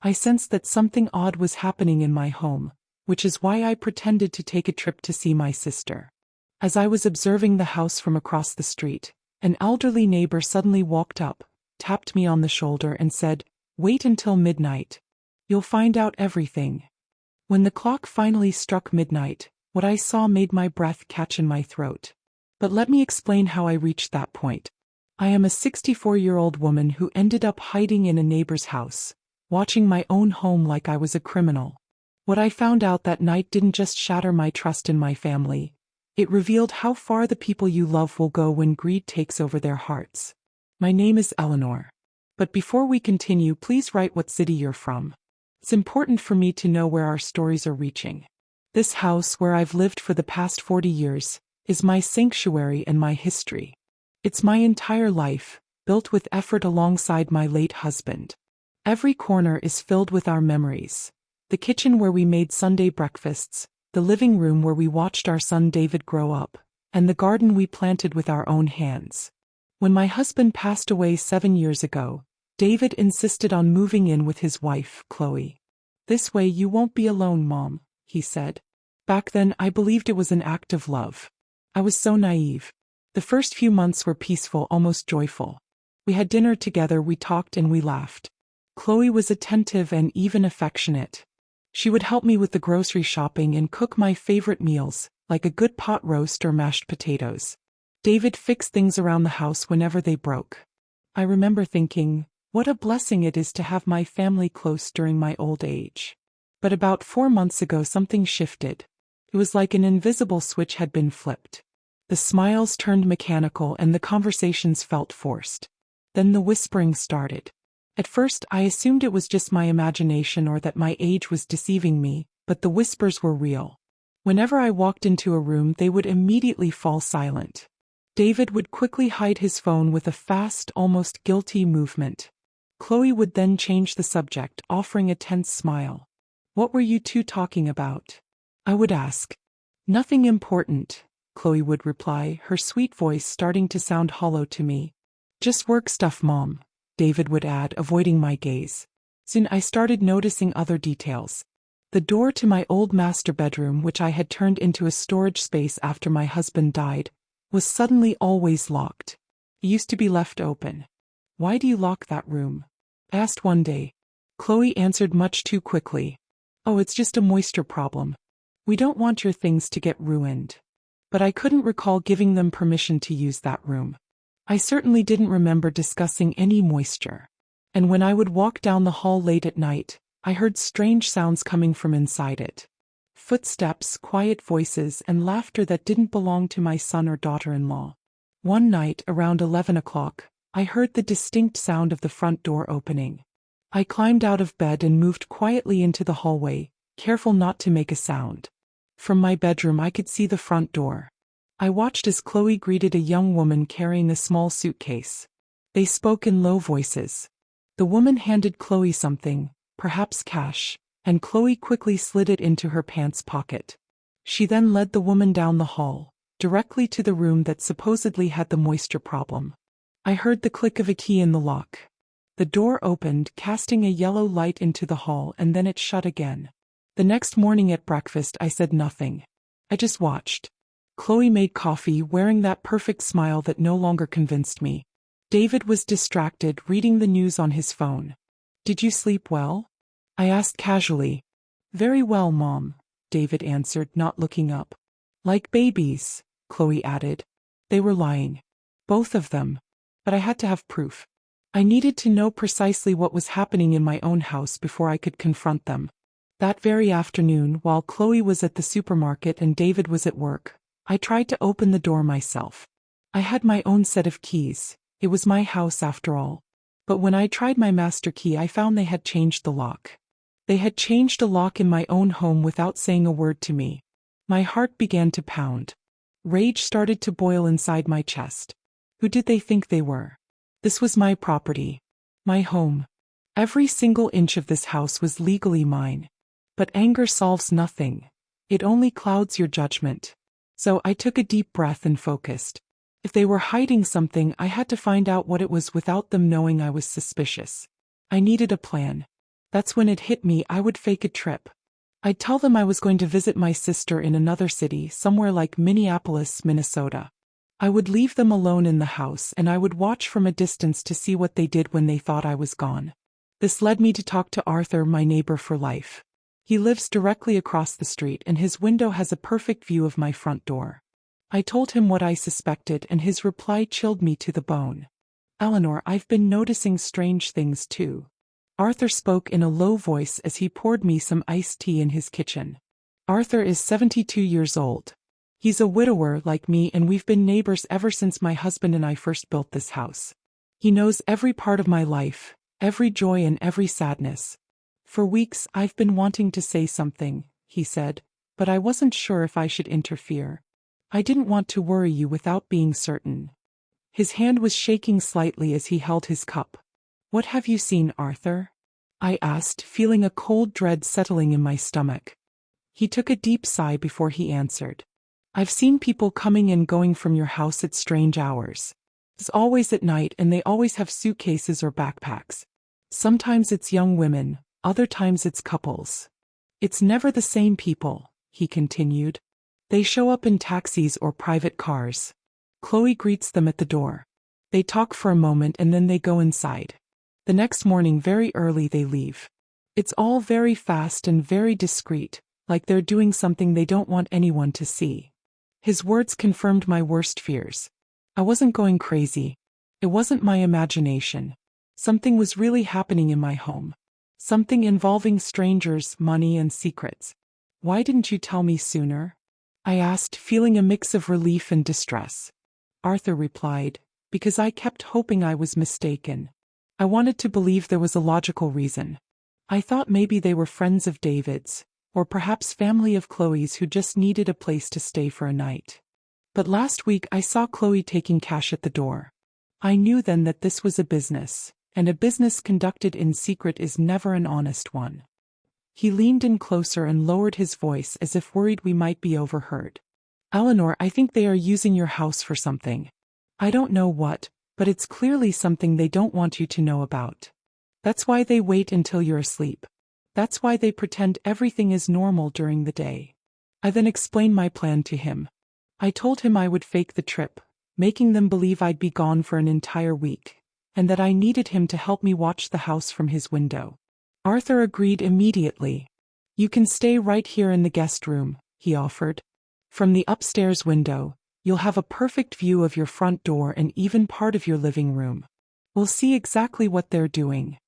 I sensed that something odd was happening in my home, which is why I pretended to take a trip to see my sister. As I was observing the house from across the street, an elderly neighbor suddenly walked up, tapped me on the shoulder and said, "Wait until midnight. You'll find out everything." When the clock finally struck midnight, what I saw made my breath catch in my throat. But let me explain how I reached that point. I am a 64-year-old woman who ended up hiding in a neighbor's house, watching my own home like I was a criminal. What I found out that night didn't just shatter my trust in my family. It revealed how far the people you love will go when greed takes over their hearts. My name is Eleanor. But before we continue, please write what city you're from. It's important for me to know where our stories are reaching. This house, where I've lived for the past 40 years, is my sanctuary and my history. It's my entire life, built with effort alongside my late husband. Every corner is filled with our memories. The kitchen where we made Sunday breakfasts, the living room where we watched our son David grow up, and the garden we planted with our own hands. When my husband passed away 7 years ago, David insisted on moving in with his wife, Chloe. "This way you won't be alone, Mom," he said. Back then, I believed it was an act of love. I was so naive. The first few months were peaceful, almost joyful. We had dinner together, we talked and we laughed. Chloe was attentive and even affectionate. She would help me with the grocery shopping and cook my favorite meals, like a good pot roast or mashed potatoes. David fixed things around the house whenever they broke. I remember thinking, what a blessing it is to have my family close during my old age. But about 4 months ago something shifted. It was like an invisible switch had been flipped. The smiles turned mechanical and the conversations felt forced. Then the whispering started. At first, I assumed it was just my imagination or that my age was deceiving me, but the whispers were real. Whenever I walked into a room, they would immediately fall silent. David would quickly hide his phone with a fast, almost guilty movement. Chloe would then change the subject, offering a tense smile. "What were you two talking about?" I would ask. "Nothing important," Chloe would reply, her sweet voice starting to sound hollow to me. "Just work stuff, Mom," David would add, avoiding my gaze. Soon I started noticing other details. The door to my old master bedroom, which I had turned into a storage space after my husband died, was suddenly always locked. It used to be left open. "Why do you lock that room?" I asked one day. Chloe answered much too quickly. "Oh, it's just a moisture problem. We don't want your things to get ruined." But I couldn't recall giving them permission to use that room. I certainly didn't remember discussing any moisture. And when I would walk down the hall late at night, I heard strange sounds coming from inside it. Footsteps, quiet voices, and laughter that didn't belong to my son or daughter-in-law. One night, around 11 o'clock, I heard the distinct sound of the front door opening. I climbed out of bed and moved quietly into the hallway, careful not to make a sound. From my bedroom I could see the front door. I watched as Chloe greeted a young woman carrying a small suitcase. They spoke in low voices. The woman handed Chloe something, perhaps cash, and Chloe quickly slid it into her pants pocket. She then led the woman down the hall, directly to the room that supposedly had the moisture problem. I heard the click of a key in the lock. The door opened, casting a yellow light into the hall, and then it shut again. The next morning at breakfast I said nothing. I just watched. Chloe made coffee, wearing that perfect smile that no longer convinced me. David was distracted, reading the news on his phone. "Did you sleep well?" I asked casually. "Very well, Mom," David answered, not looking up. "Like babies," Chloe added. They were lying. Both of them. But I had to have proof. I needed to know precisely what was happening in my own house before I could confront them. That very afternoon, while Chloe was at the supermarket and David was at work, I tried to open the door myself. I had my own set of keys. It was my house after all. But when I tried my master key, I found they had changed the lock. They had changed a lock in my own home without saying a word to me. My heart began to pound. Rage started to boil inside my chest. Who did they think they were? This was my property. My home. Every single inch of this house was legally mine. But anger solves nothing. It only clouds your judgment. So I took a deep breath and focused. If they were hiding something, I had to find out what it was without them knowing I was suspicious. I needed a plan. That's when it hit me. I would fake a trip. I'd tell them I was going to visit my sister in another city, somewhere like Minneapolis, Minnesota. I would leave them alone in the house and I would watch from a distance to see what they did when they thought I was gone. This led me to talk to Arthur, my neighbor for life. He lives directly across the street and his window has a perfect view of my front door. I told him what I suspected and his reply chilled me to the bone. Eleanor, I've been noticing strange things too. Arthur spoke in a low voice as he poured me some iced tea in his kitchen. Arthur is 72 years old. He's a widower like me and we've been neighbors ever since my husband and I first built this house. He knows every part of my life, every joy and every sadness. For weeks I've been wanting to say something, he said, but I wasn't sure if I should interfere. I didn't want to worry you without being certain. His hand was shaking slightly as he held his cup. What have you seen, Arthur? I asked, feeling a cold dread settling in my stomach. He took a deep sigh before he answered. I've seen people coming and going from your house at strange hours. It's always at night and they always have suitcases or backpacks. Sometimes it's young women, other times it's couples. It's never the same people, he continued. They show up in taxis or private cars. Chloe greets them at the door. They talk for a moment and then they go inside. The next morning very early they leave. It's all very fast and very discreet, like they're doing something they don't want anyone to see. His words confirmed my worst fears. I wasn't going crazy. It wasn't my imagination. Something was really happening in my home. Something involving strangers, money and secrets. Why didn't you tell me sooner? I asked, feeling a mix of relief and distress. Arthur replied, because I kept hoping I was mistaken. I wanted to believe there was a logical reason. I thought maybe they were friends of David's, or perhaps family of Chloe's who just needed a place to stay for a night. But last week I saw Chloe taking cash at the door. I knew then that this was a business, and a business conducted in secret is never an honest one. He leaned in closer and lowered his voice as if worried we might be overheard. Eleanor, I think they are using your house for something. I don't know what, but it's clearly something they don't want you to know about. That's why they wait until you're asleep. That's why they pretend everything is normal during the day. I then explained my plan to him. I told him I would fake the trip, making them believe I'd be gone for an entire week, and that I needed him to help me watch the house from his window. Arthur agreed immediately. You can stay right here in the guest room, he offered. From the upstairs window, you'll have a perfect view of your front door and even part of your living room. We'll see exactly what they're doing.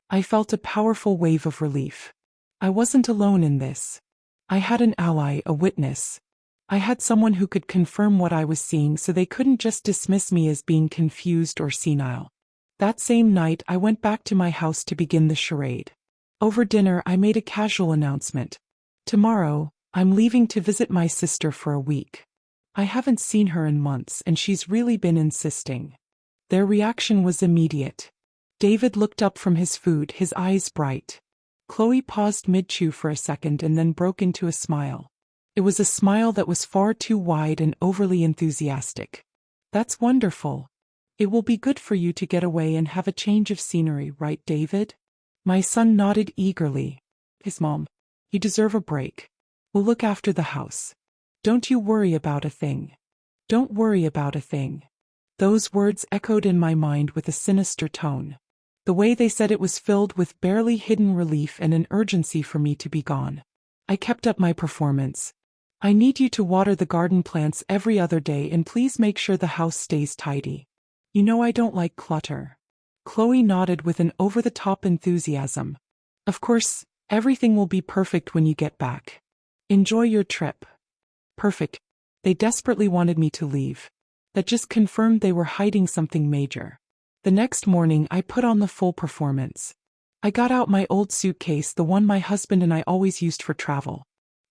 I felt a powerful wave of relief. I wasn't alone in this. I had an ally, a witness. I had someone who could confirm what I was seeing so they couldn't just dismiss me as being confused or senile. That same night I went back to my house to begin the charade. Over dinner I made a casual announcement. Tomorrow, I'm leaving to visit my sister for a week. I haven't seen her in months and she's really been insisting. Their reaction was immediate. David looked up from his food, his eyes bright. Chloe paused mid-chew for a second and then broke into a smile. It was a smile that was far too wide and overly enthusiastic. That's wonderful. It will be good for you to get away and have a change of scenery, right, David? My son nodded eagerly. His mom. You deserve a break. We'll look after the house. Don't you worry about a thing. Don't worry about a thing. Those words echoed in my mind with a sinister tone. The way they said it was filled with barely hidden relief and an urgency for me to be gone. I kept up my performance. I need you to water the garden plants every other day and please make sure the house stays tidy. You know I don't like clutter. Chloe nodded with an over-the-top enthusiasm. Of course, everything will be perfect when you get back. Enjoy your trip. Perfect. They desperately wanted me to leave. That just confirmed they were hiding something major. The next morning I put on the full performance. I got out my old suitcase, the one my husband and I always used for travel.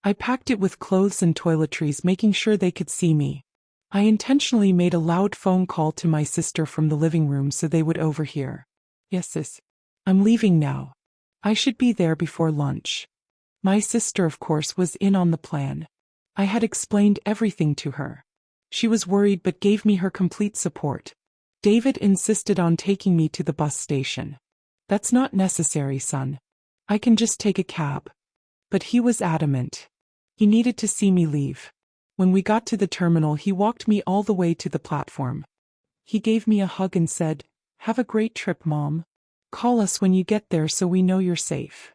I packed it with clothes and toiletries, making sure they could see me. I intentionally made a loud phone call to my sister from the living room so they would overhear. Yes, sis. I'm leaving now. I should be there before lunch. My sister, of course, was in on the plan. I had explained everything to her. She was worried but gave me her complete support. David insisted on taking me to the bus station. That's not necessary, son. I can just take a cab. But he was adamant. He needed to see me leave. When we got to the terminal, he walked me all the way to the platform. He gave me a hug and said, "Have a great trip, Mom. Call us when you get there so we know you're safe."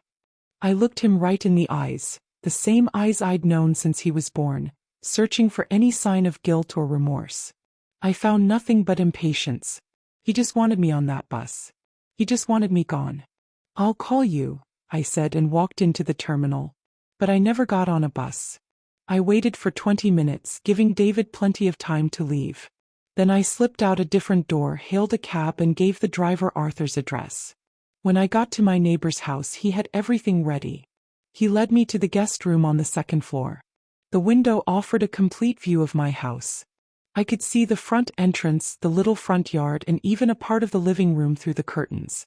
I looked him right in the eyes, the same eyes I'd known since he was born, searching for any sign of guilt or remorse. I found nothing but impatience. He just wanted me on that bus. He just wanted me gone. "I'll call you," I said and walked into the terminal. But I never got on a bus. I waited for 20 minutes, giving David plenty of time to leave. Then I slipped out a different door, hailed a cab and gave the driver Arthur's address. When I got to my neighbor's house, he had everything ready. He led me to the guest room on the second floor. The window offered a complete view of my house. I could see the front entrance, the little front yard, and even a part of the living room through the curtains.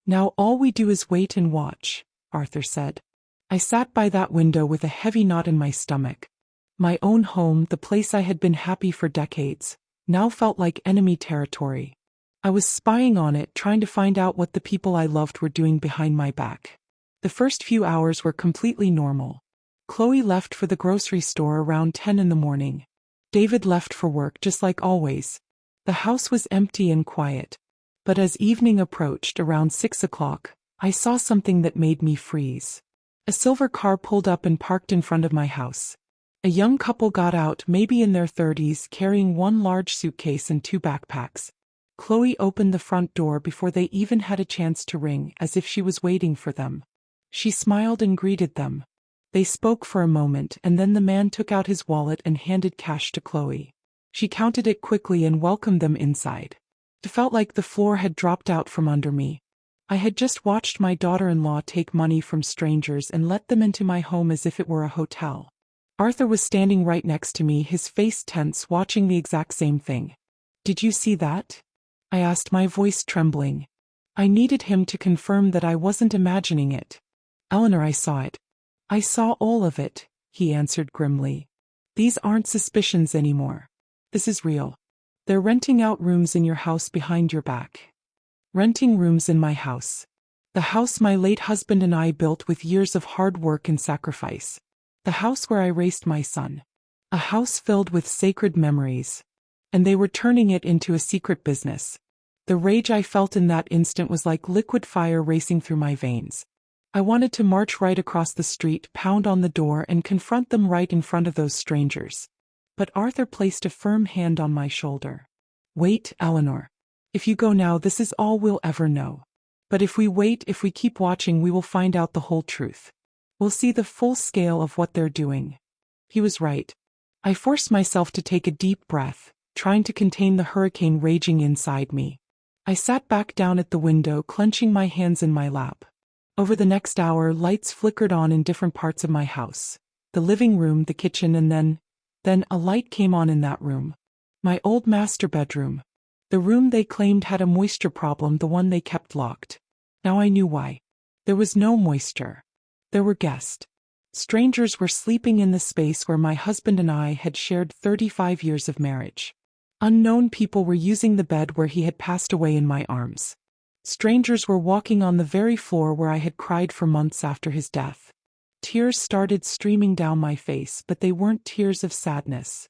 "Now all we do is wait and watch," Arthur said. I sat by that window with a heavy knot in my stomach. My own home, the place I had been happy for decades, now felt like enemy territory. I was spying on it, trying to find out what the people I loved were doing behind my back. The first few hours were completely normal. Chloe left for the grocery store around 10 in the morning. David left for work just like always. The house was empty and quiet. But as evening approached, around 6 o'clock, I saw something that made me freeze. A silver car pulled up and parked in front of my house. A young couple got out, maybe in their 30s, carrying one large suitcase and 2 backpacks. Chloe opened the front door before they even had a chance to ring, as if she was waiting for them. She smiled and greeted them. They spoke for a moment, and then the man took out his wallet and handed cash to Chloe. She counted it quickly and welcomed them inside. It felt like the floor had dropped out from under me. I had just watched my daughter-in-law take money from strangers and let them into my home as if it were a hotel. Arthur was standing right next to me, his face tense, watching the exact same thing. "Did you see that?" I asked, my voice trembling. I needed him to confirm that I wasn't imagining it. "Eleanor, I saw it. I saw all of it," he answered grimly. "These aren't suspicions anymore. This is real. They're renting out rooms in your house behind your back." Renting rooms in my house. The house my late husband and I built with years of hard work and sacrifice. The house where I raised my son. A house filled with sacred memories. And they were turning it into a secret business. The rage I felt in that instant was like liquid fire racing through my veins. I wanted to march right across the street, pound on the door, and confront them right in front of those strangers. But Arthur placed a firm hand on my shoulder. "Wait, Eleanor. If you go now, this is all we'll ever know. But if we wait, if we keep watching, we will find out the whole truth. We'll see the full scale of what they're doing." He was right. I forced myself to take a deep breath, trying to contain the hurricane raging inside me. I sat back down at the window, clenching my hands in my lap. Over the next hour, lights flickered on in different parts of my house. The living room, the kitchen, and then a light came on in that room. My old master bedroom. The room they claimed had a moisture problem, the one they kept locked. Now I knew why. There was no moisture. There were guests. Strangers were sleeping in the space where my husband and I had shared 35 years of marriage. Unknown people were using the bed where he had passed away in my arms. Strangers were walking on the very floor where I had cried for months after his death. Tears started streaming down my face, but they weren't tears of sadness.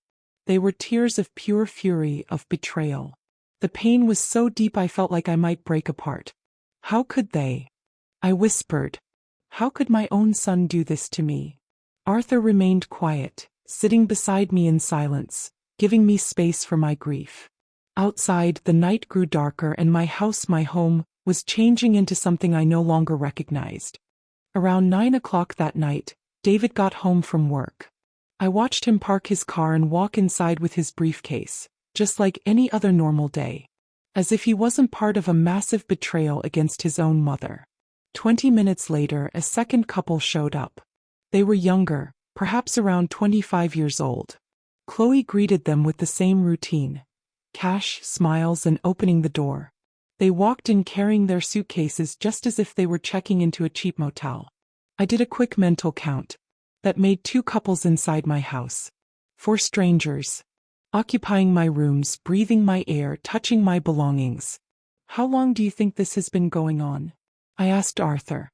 They were tears of pure fury, of betrayal. The pain was so deep I felt like I might break apart. "How could they?" I whispered. "How could my own son do this to me?" Arthur remained quiet, sitting beside me in silence, giving me space for my grief. Outside, the night grew darker and my house, my home, was changing into something I no longer recognized. Around 9 o'clock that night, David got home from work. I watched him park his car and walk inside with his briefcase, just like any other normal day. As if he wasn't part of a massive betrayal against his own mother. 20 minutes later, a second couple showed up. They were younger, perhaps around 25 years old. Chloe greeted them with the same routine. Cash, smiles, and opening the door. They walked in carrying their suitcases just as if they were checking into a cheap motel. I did a quick mental count. That made 2 couples inside my house. 4 strangers. Occupying my rooms, breathing my air, touching my belongings. "How long do you think this has been going on?" I asked Arthur.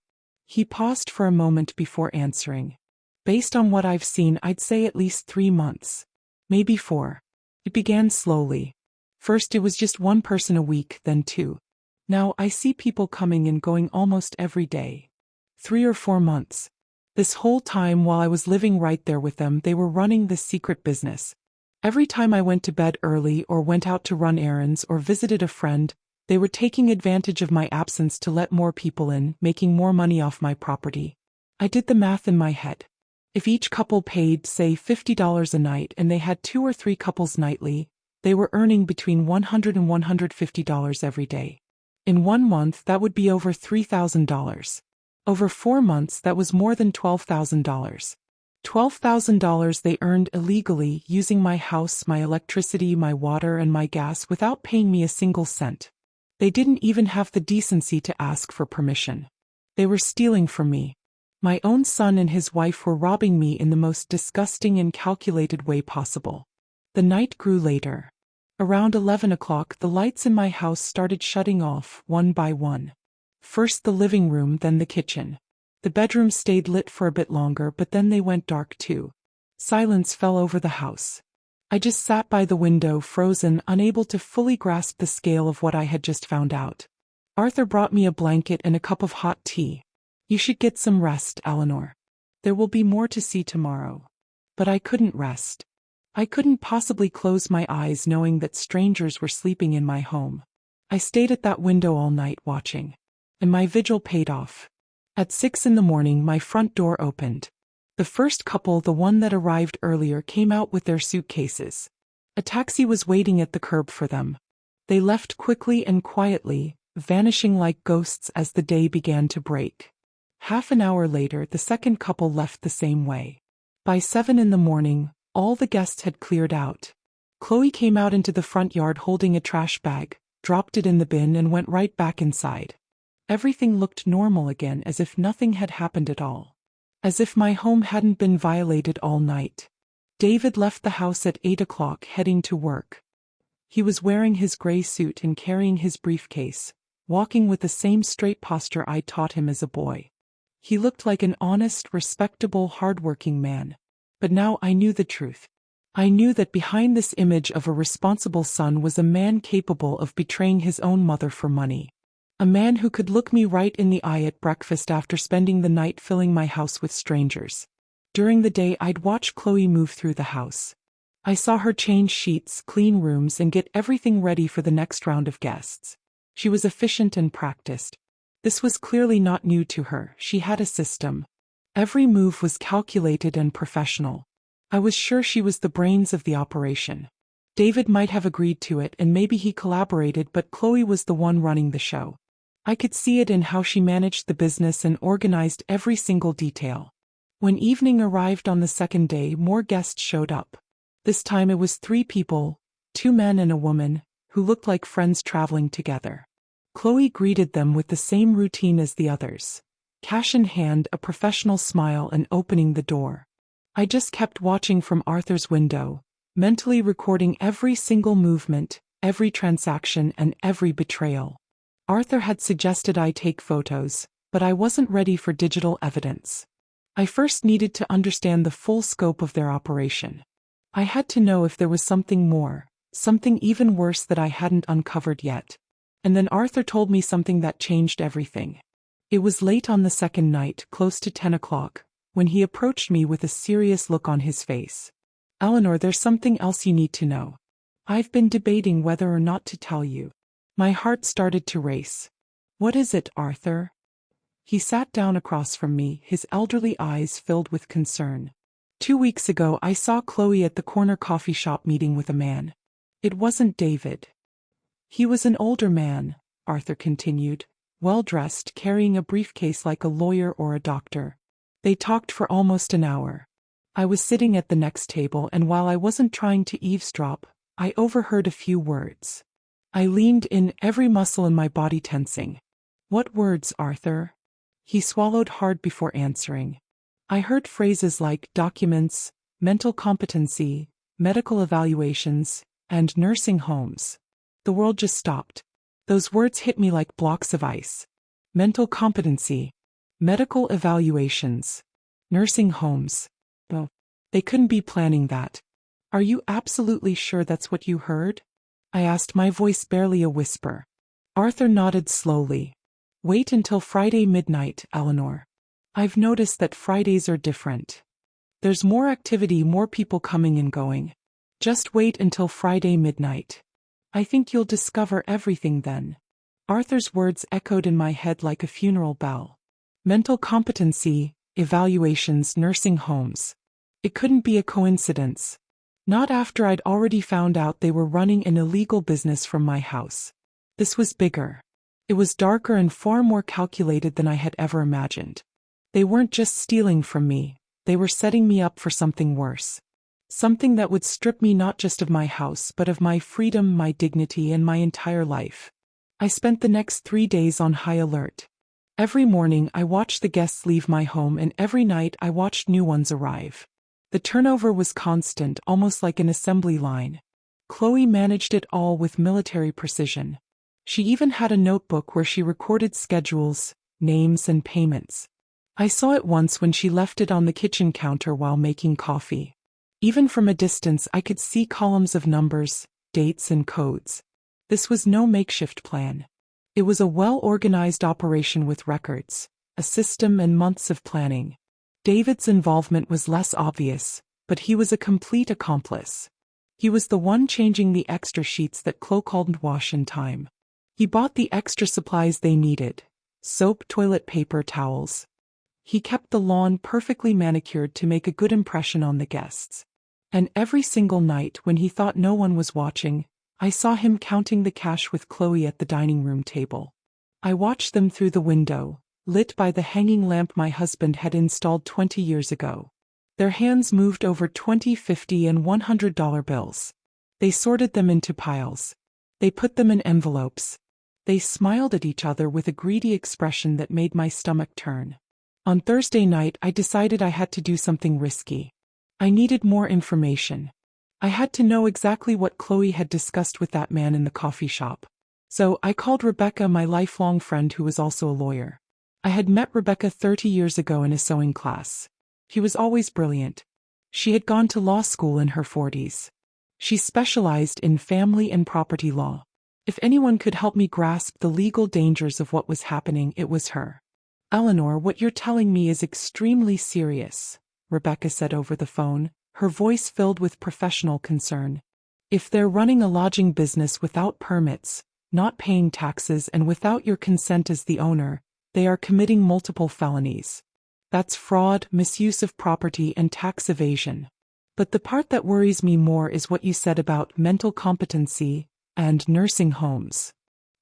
He paused for a moment before answering. Based on what I've seen, I'd say at least 3 months. Maybe 4. It began slowly. First it was just one person a week, then 2. Now I see people coming and going almost every day. 3 or 4 months. This whole time while I was living right there with them, they were running this secret business. Every time I went to bed early or went out to run errands or visited a friend, they were taking advantage of my absence to let more people in, making more money off my property. I did the math in my head. If each couple paid, say, $50 a night and they had 2 or 3 couples nightly, they were earning between $100 and $150 every day. In 1 month, that would be over $3,000. Over 4 months, that was more than $12,000. $12,000 they earned illegally, using my house, my electricity, my water, and my gas without paying me a single cent. They didn't even have the decency to ask for permission. They were stealing from me. My own son and his wife were robbing me in the most disgusting and calculated way possible. The night grew later. Around 11 o'clock, the lights in my house started shutting off, one by one. First the living room, then the kitchen. The bedrooms stayed lit for a bit longer, but then they went dark too. Silence fell over the house. I just sat by the window, frozen, unable to fully grasp the scale of what I had just found out. Arthur brought me a blanket and a cup of hot tea. You should get some rest, Eleanor. There will be more to see tomorrow. But I couldn't rest. I couldn't possibly close my eyes knowing that strangers were sleeping in my home. I stayed at that window all night watching. And my vigil paid off. At 6 in the morning, my front door opened. The first couple, the one that arrived earlier, came out with their suitcases. A taxi was waiting at the curb for them. They left quickly and quietly, vanishing like ghosts as the day began to break. Half an hour later, the second couple left the same way. By 7 in the morning, all the guests had cleared out. Chloe came out into the front yard holding a trash bag, dropped it in the bin, and went right back inside. Everything looked normal again, as if nothing had happened at all. As if my home hadn't been violated all night. David left the house at 8 o'clock, heading to work. He was wearing his gray suit and carrying his briefcase, walking with the same straight posture I'd taught him as a boy. He looked like an honest, respectable, hard-working man. But now I knew the truth. I knew that behind this image of a responsible son was a man capable of betraying his own mother for money. A man who could look me right in the eye at breakfast after spending the night filling my house with strangers. During the day, I'd watch Chloe move through the house. I saw her change sheets, clean rooms, and get everything ready for the next round of guests. She was efficient and practiced. This was clearly not new to her. She had a system. Every move was calculated and professional. I was sure she was the brains of the operation. David might have agreed to it and maybe he collaborated, but Chloe was the one running the show. I could see it in how she managed the business and organized every single detail. When evening arrived on the second day, more guests showed up. This time it was 3 people, 2 men and a woman, who looked like friends traveling together. Chloe greeted them with the same routine as the others. Cash in hand, a professional smile, and opening the door. I just kept watching from Arthur's window, mentally recording every single movement, every transaction, and every betrayal. Arthur had suggested I take photos, but I wasn't ready for digital evidence. I first needed to understand the full scope of their operation. I had to know if there was something more, something even worse that I hadn't uncovered yet. And then Arthur told me something that changed everything. It was late on the second night, close to 10 o'clock, when he approached me with a serious look on his face. Eleanor, there's something else you need to know. I've been debating whether or not to tell you. My heart started to race. What is it, Arthur? He sat down across from me, his elderly eyes filled with concern. 2 weeks ago, I saw Chloe at the corner coffee shop meeting with a man. It wasn't David. He was an older man, Arthur continued, well-dressed, carrying a briefcase like a lawyer or a doctor. They talked for almost an hour. I was sitting at the next table, and while I wasn't trying to eavesdrop, I overheard a few words. I leaned in, every muscle in my body tensing. What words, Arthur? He swallowed hard before answering. I heard phrases like documents, mental competency, medical evaluations, and nursing homes. The world just stopped. Those words hit me like blocks of ice. Mental competency. Medical evaluations. Nursing homes. Oh, they couldn't be planning that. Are you absolutely sure that's what you heard? I asked, my voice barely a whisper. Arthur nodded slowly. Wait until Friday midnight, Eleanor. I've noticed that Fridays are different. There's more activity, more people coming and going. Just wait until Friday midnight. I think you'll discover everything then. Arthur's words echoed in my head like a funeral bell. Mental competency, evaluations, nursing homes. It couldn't be a coincidence. Not after I'd already found out they were running an illegal business from my house. This was bigger. It was darker and far more calculated than I had ever imagined. They weren't just stealing from me, they were setting me up for something worse. Something that would strip me not just of my house but of my freedom, my dignity, and my entire life. I spent the next 3 days on high alert. Every morning I watched the guests leave my home, and every night I watched new ones arrive. The turnover was constant, almost like an assembly line. Chloe managed it all with military precision. She even had a notebook where she recorded schedules, names, and payments. I saw it once when she left it on the kitchen counter while making coffee. Even from a distance I could see columns of numbers, dates, and codes. This was no makeshift plan. It was a well-organized operation with records, a system, and months of planning. David's involvement was less obvious, but he was a complete accomplice. He was the one changing the extra sheets that Chloe couldn't wash in time. He bought the extra supplies they needed: soap, toilet paper, towels. He kept the lawn perfectly manicured to make a good impression on the guests. And every single night when he thought no one was watching, I saw him counting the cash with Chloe at the dining room table. I watched them through the window, lit by the hanging lamp my husband had installed 20 years ago. Their hands moved over 20, 50, and $100 bills. They sorted them into piles. They put them in envelopes. They smiled at each other with a greedy expression that made my stomach turn. On Thursday night I decided I had to do something risky. I needed more information. I had to know exactly what Chloe had discussed with that man in the coffee shop. So I called Rebecca, my lifelong friend who was also a lawyer. I had met Rebecca 30 years ago in a sewing class. She was always brilliant. She had gone to law school in her 40s. She specialized in family and property law. If anyone could help me grasp the legal dangers of what was happening, it was her. Eleanor, what you're telling me is extremely serious, Rebecca said over the phone, her voice filled with professional concern. If they're running a lodging business without permits, not paying taxes, and without your consent as the owner, they are committing multiple felonies. That's fraud, misuse of property, and tax evasion. But the part that worries me more is what you said about mental competency and nursing homes.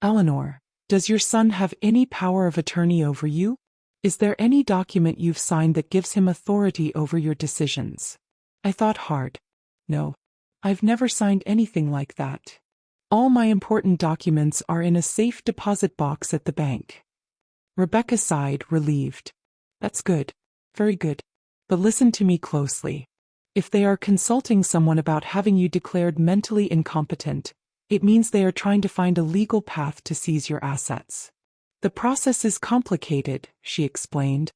Eleanor, does your son have any power of attorney over you? Is there any document you've signed that gives him authority over your decisions? I thought hard. No. I've never signed anything like that. All my important documents are in a safe deposit box at the bank. Rebecca sighed, relieved. That's good. Very good. But listen to me closely. If they are consulting someone about having you declared mentally incompetent, it means they are trying to find a legal path to seize your assets. The process is complicated, she explained.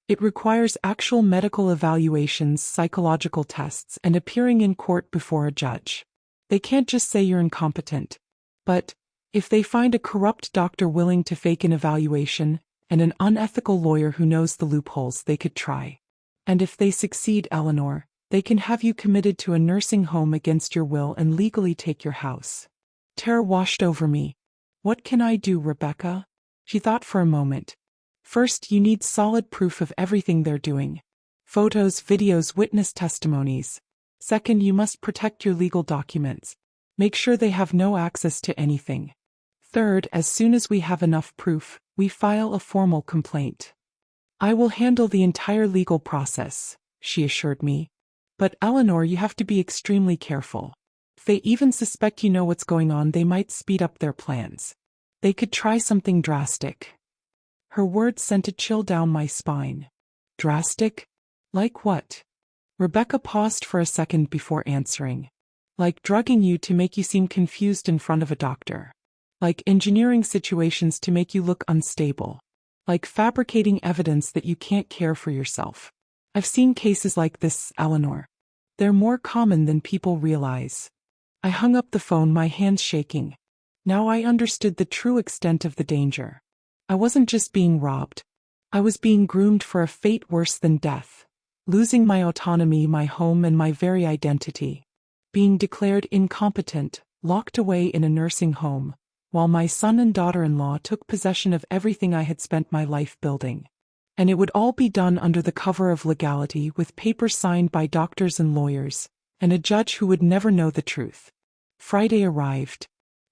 It requires actual medical evaluations, psychological tests, and appearing in court before a judge. They can't just say you're incompetent. But if they find a corrupt doctor willing to fake an evaluation, and an unethical lawyer who knows the loopholes, they could try. And if they succeed, Eleanor, they can have you committed to a nursing home against your will and legally take your house. Terror washed over me. What can I do, Rebecca? She thought for a moment. First, you need solid proof of everything they're doing. Photos, videos, witness testimonies. Second, you must protect your legal documents. Make sure they have no access to anything. Third, as soon as we have enough proof, we file a formal complaint. I will handle the entire legal process, she assured me. But Eleanor, you have to be extremely careful. If they even suspect you know what's going on, they might speed up their plans. They could try something drastic. Her words sent a chill down my spine. Drastic? Like what? Rebecca paused for a second before answering. Like drugging you to make you seem confused in front of a doctor. Like engineering situations to make you look unstable. like fabricating evidence that you can't care for yourself. I've seen cases like this, Eleanor. They're more common than people realize. I hung up the phone, my hands shaking. Now I understood the true extent of the danger. I wasn't just being robbed. I was being groomed for a fate worse than death. Losing my autonomy, my home, and my very identity. Being declared incompetent, locked away in a nursing home, while my son and daughter-in-law took possession of everything I had spent my life building. And it would all be done under the cover of legality, with papers signed by doctors and lawyers, and a judge who would never know the truth. Friday arrived.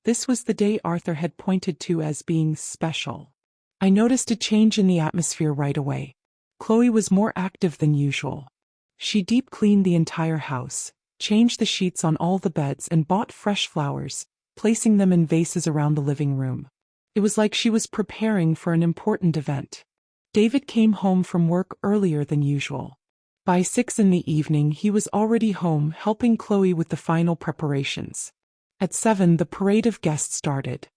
This was the day Arthur had pointed to as being special. I noticed a change in the atmosphere right away. Chloe was more active than usual. She deep cleaned the entire house, changed the sheets on all the beds, and bought fresh flowers, placing them in vases around the living room. It was like she was preparing for an important event. David came home from work earlier than usual. By 6 in the evening he was already home helping Chloe with the final preparations. At 7 the parade of guests started.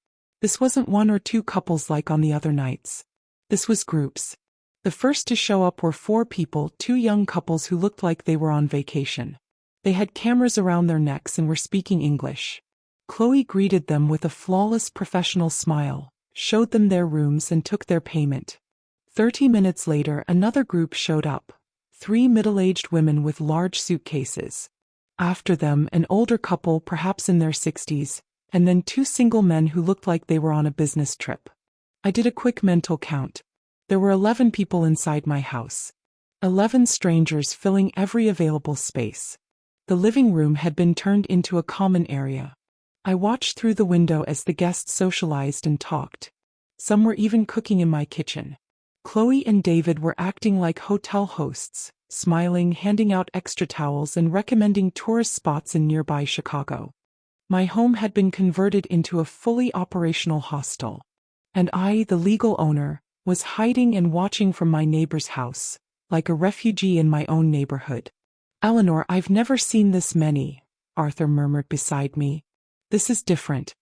This wasn't one or two couples like on the other nights. This was groups. The first to show up were 4 people, 2 young couples who looked like they were on vacation. They had cameras around their necks and were speaking English. Chloe greeted them with a flawless professional smile, showed them their rooms and took their payment. 30 minutes later another group showed up, 3 middle-aged women with large suitcases. After them an older couple, perhaps in their 60s, and then 2 single men who looked like they were on a business trip. I did a quick mental count. There were 11 people inside my house. 11 strangers filling every available space. The living room had been turned into a common area. I watched through the window as the guests socialized and talked. Some were even cooking in my kitchen. Chloe and David were acting like hotel hosts, smiling, handing out extra towels, and recommending tourist spots in nearby Chicago. My home had been converted into a fully operational hostel. And I, the legal owner, was hiding and watching from my neighbor's house, like a refugee in my own neighborhood. "Eleanor, I've never seen this many," Arthur murmured beside me. "This is different.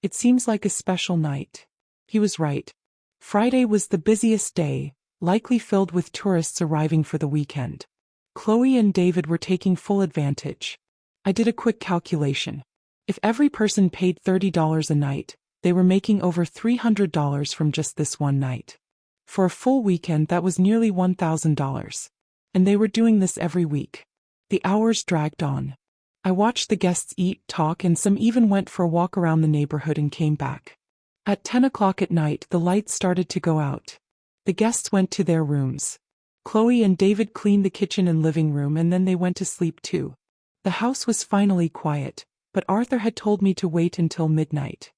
It seems like a special night." He was right. Friday was the busiest day, likely filled with tourists arriving for the weekend. Chloe and David were taking full advantage. I did a quick calculation. If every person paid $30 a night, they were making over $300 from just this one night. For a full weekend that was nearly $1,000. And they were doing this every week. The hours dragged on. I watched the guests eat, talk, and some even went for a walk around the neighborhood and came back. At 10 o'clock at night the lights started to go out. The guests went to their rooms. Chloe and David cleaned the kitchen and living room, and then they went to sleep too. The house was finally quiet, but Arthur had told me to wait until midnight.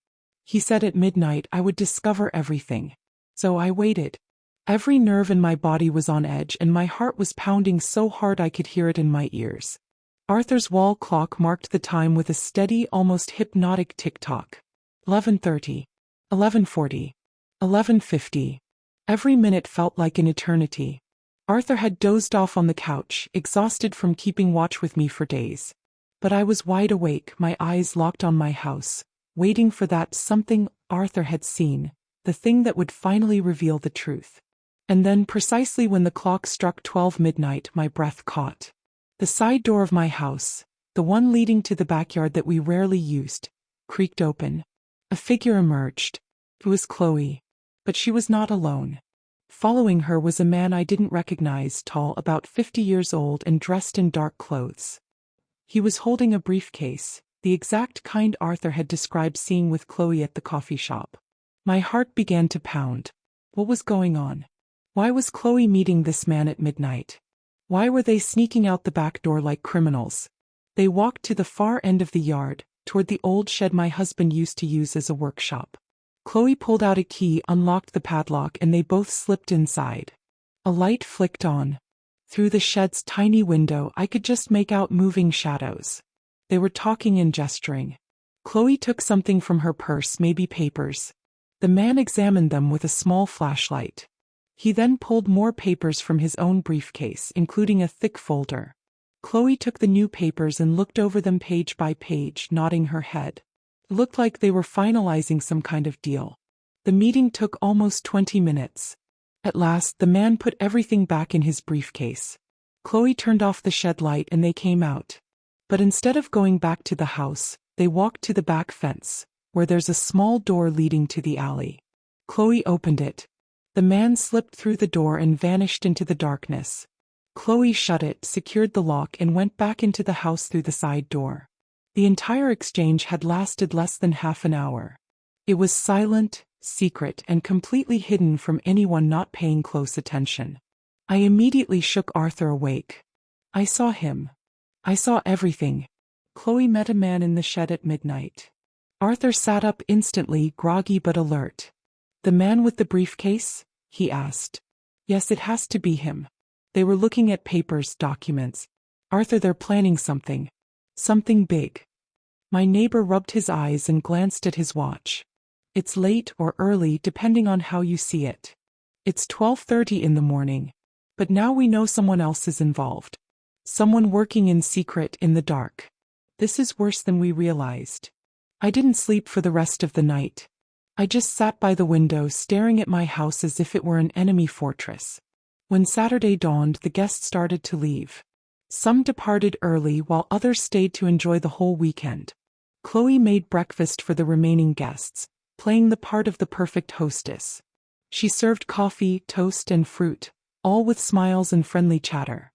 He said at midnight I would discover everything. So I waited. Every nerve in my body was on edge and my heart was pounding so hard I could hear it in my ears. Arthur's wall clock marked the time with a steady, almost hypnotic tick-tock. 11:30. 11:40. 11:50. Every minute felt like an eternity. Arthur had dozed off on the couch, exhausted from keeping watch with me for days. But I was wide awake, my eyes locked on my house, waiting for that something Arthur had seen, the thing that would finally reveal the truth. And then, precisely when the clock struck 12 midnight, my breath caught. The side door of my house, the one leading to the backyard that we rarely used, creaked open. A figure emerged. It was Chloe. But she was not alone. Following her was a man I didn't recognize, tall, about 50 years old and dressed in dark clothes. He was holding a briefcase, the exact kind Arthur had described seeing with Chloe at the coffee shop. My heart began to pound. What was going on? Why was Chloe meeting this man at midnight? Why were they sneaking out the back door like criminals? They walked to the far end of the yard, toward the old shed my husband used to use as a workshop. Chloe pulled out a key, unlocked the padlock, and they both slipped inside. A light flicked on. Through the shed's tiny window I could just make out moving shadows. They were talking and gesturing. Chloe took something from her purse, maybe papers. The man examined them with a small flashlight. He then pulled more papers from his own briefcase, including a thick folder. Chloe took the new papers and looked over them page by page, nodding her head. It looked like they were finalizing some kind of deal. The meeting took almost 20 minutes. At last, the man put everything back in his briefcase. Chloe turned off the shed light and they came out. But instead of going back to the house, they walked to the back fence, where there's a small door leading to the alley. Chloe opened it. The man slipped through the door and vanished into the darkness. Chloe shut it, secured the lock, and went back into the house through the side door. The entire exchange had lasted less than half an hour. It was silent, secret, and completely hidden from anyone not paying close attention. I immediately shook Arthur awake. I saw him. I saw everything. Chloe met a man in the shed at midnight. Arthur sat up instantly, groggy but alert. "The man with the briefcase?" he asked. "Yes, it has to be him. They were looking at papers, documents. Arthur, they're planning something. Something big." My neighbor rubbed his eyes and glanced at his watch. "It's late or early, depending on how you see it. It's 12:30 in the morning. But now we know someone else is involved. Someone working in secret in the dark. This is worse than we realized." I didn't sleep for the rest of the night. I just sat by the window staring at my house as if it were an enemy fortress. When Saturday dawned, the guests started to leave. Some departed early while others stayed to enjoy the whole weekend. Chloe made breakfast for the remaining guests, playing the part of the perfect hostess. She served coffee, toast, and fruit, all with smiles and friendly chatter.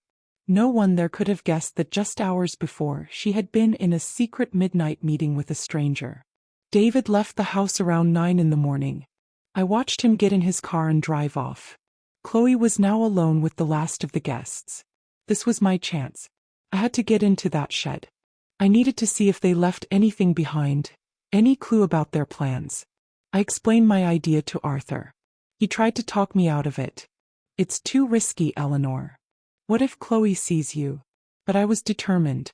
No one there could have guessed that just hours before she had been in a secret midnight meeting with a stranger. David left the house around 9 in the morning. I watched him get in his car and drive off. Chloe was now alone with the last of the guests. This was my chance. I had to get into that shed. I needed to see if they left anything behind, any clue about their plans. I explained my idea to Arthur. He tried to talk me out of it. "It's too risky, Eleanor. What if Chloe sees you?" But I was determined.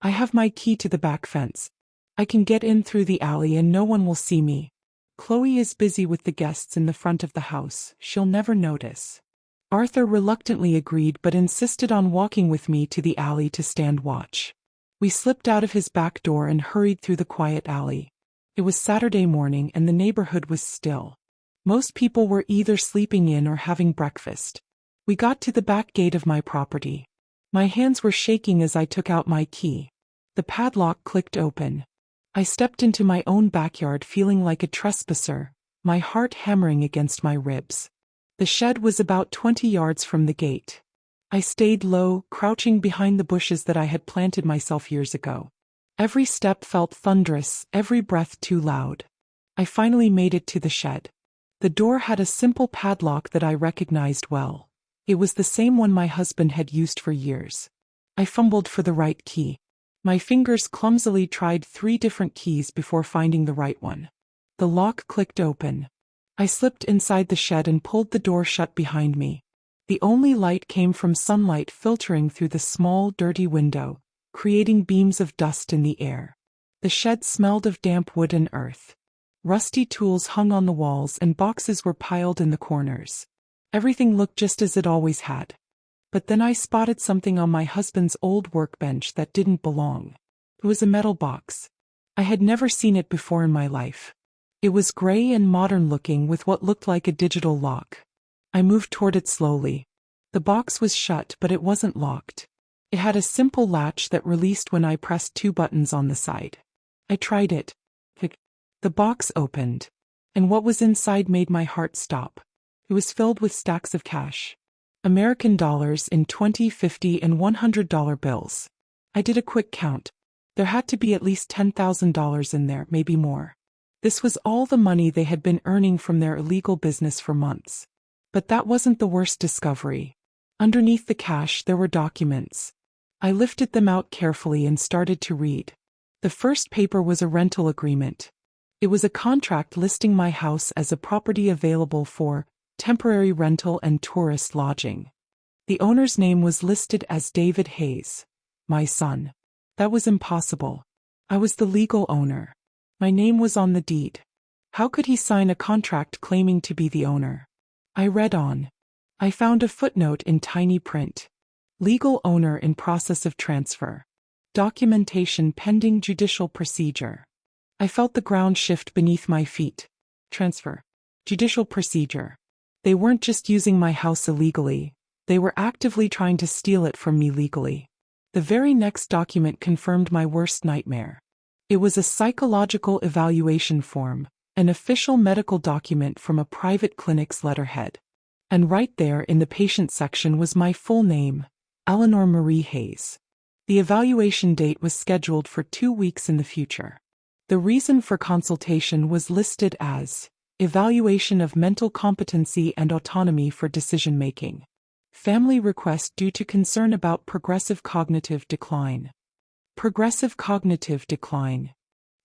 "I have my key to the back fence. I can get in through the alley and no one will see me. Chloe is busy with the guests in the front of the house. She'll never notice." Arthur reluctantly agreed but insisted on walking with me to the alley to stand watch. We slipped out of his back door and hurried through the quiet alley. It was Saturday morning and the neighborhood was still. Most people were either sleeping in or having breakfast. We got to the back gate of my property. My hands were shaking as I took out my key. The padlock clicked open. I stepped into my own backyard feeling like a trespasser, my heart hammering against my ribs. The shed was about 20 yards from the gate. I stayed low, crouching behind the bushes that I had planted myself years ago. Every step felt thunderous, every breath too loud. I finally made it to the shed. The door had a simple padlock that I recognized well. It was the same one my husband had used for years. I fumbled for the right key. My fingers clumsily tried 3 different keys before finding the right one. The lock clicked open. I slipped inside the shed and pulled the door shut behind me. The only light came from sunlight filtering through the small, dirty window, creating beams of dust in the air. The shed smelled of damp wood and earth. Rusty tools hung on the walls and boxes were piled in the corners. Everything looked just as it always had. But then I spotted something on my husband's old workbench that didn't belong. It was a metal box. I had never seen it before in my life. It was gray and modern looking with what looked like a digital lock. I moved toward it slowly. The box was shut, but it wasn't locked. It had a simple latch that released when I pressed 2 buttons on the side. I tried it. The box opened. And what was inside made my heart stop. It was filled with stacks of cash. American dollars in $20, $50, and $100 bills. I did a quick count. There had to be at least $10,000 in there, maybe more. This was all the money they had been earning from their illegal business for months. But that wasn't the worst discovery. Underneath the cash there were documents. I lifted them out carefully and started to read. The first paper was a rental agreement. It was a contract listing my house as a property available for temporary rental and tourist lodging. The owner's name was listed as David Hayes, my son. That was impossible. I was the legal owner. My name was on the deed. How could he sign a contract claiming to be the owner? I read on. I found a footnote in tiny print. Legal owner in process of transfer. Documentation pending judicial procedure. I felt the ground shift beneath my feet. Transfer. Judicial procedure. They weren't just using my house illegally, they were actively trying to steal it from me legally. The very next document confirmed my worst nightmare. It was a psychological evaluation form, an official medical document from a private clinic's letterhead. And right there in the patient section was my full name, Eleanor Marie Hayes. The evaluation date was scheduled for 2 weeks in the future. The reason for consultation was listed as evaluation of mental competency and autonomy for decision-making. Family request due to concern about progressive cognitive decline. Progressive cognitive decline.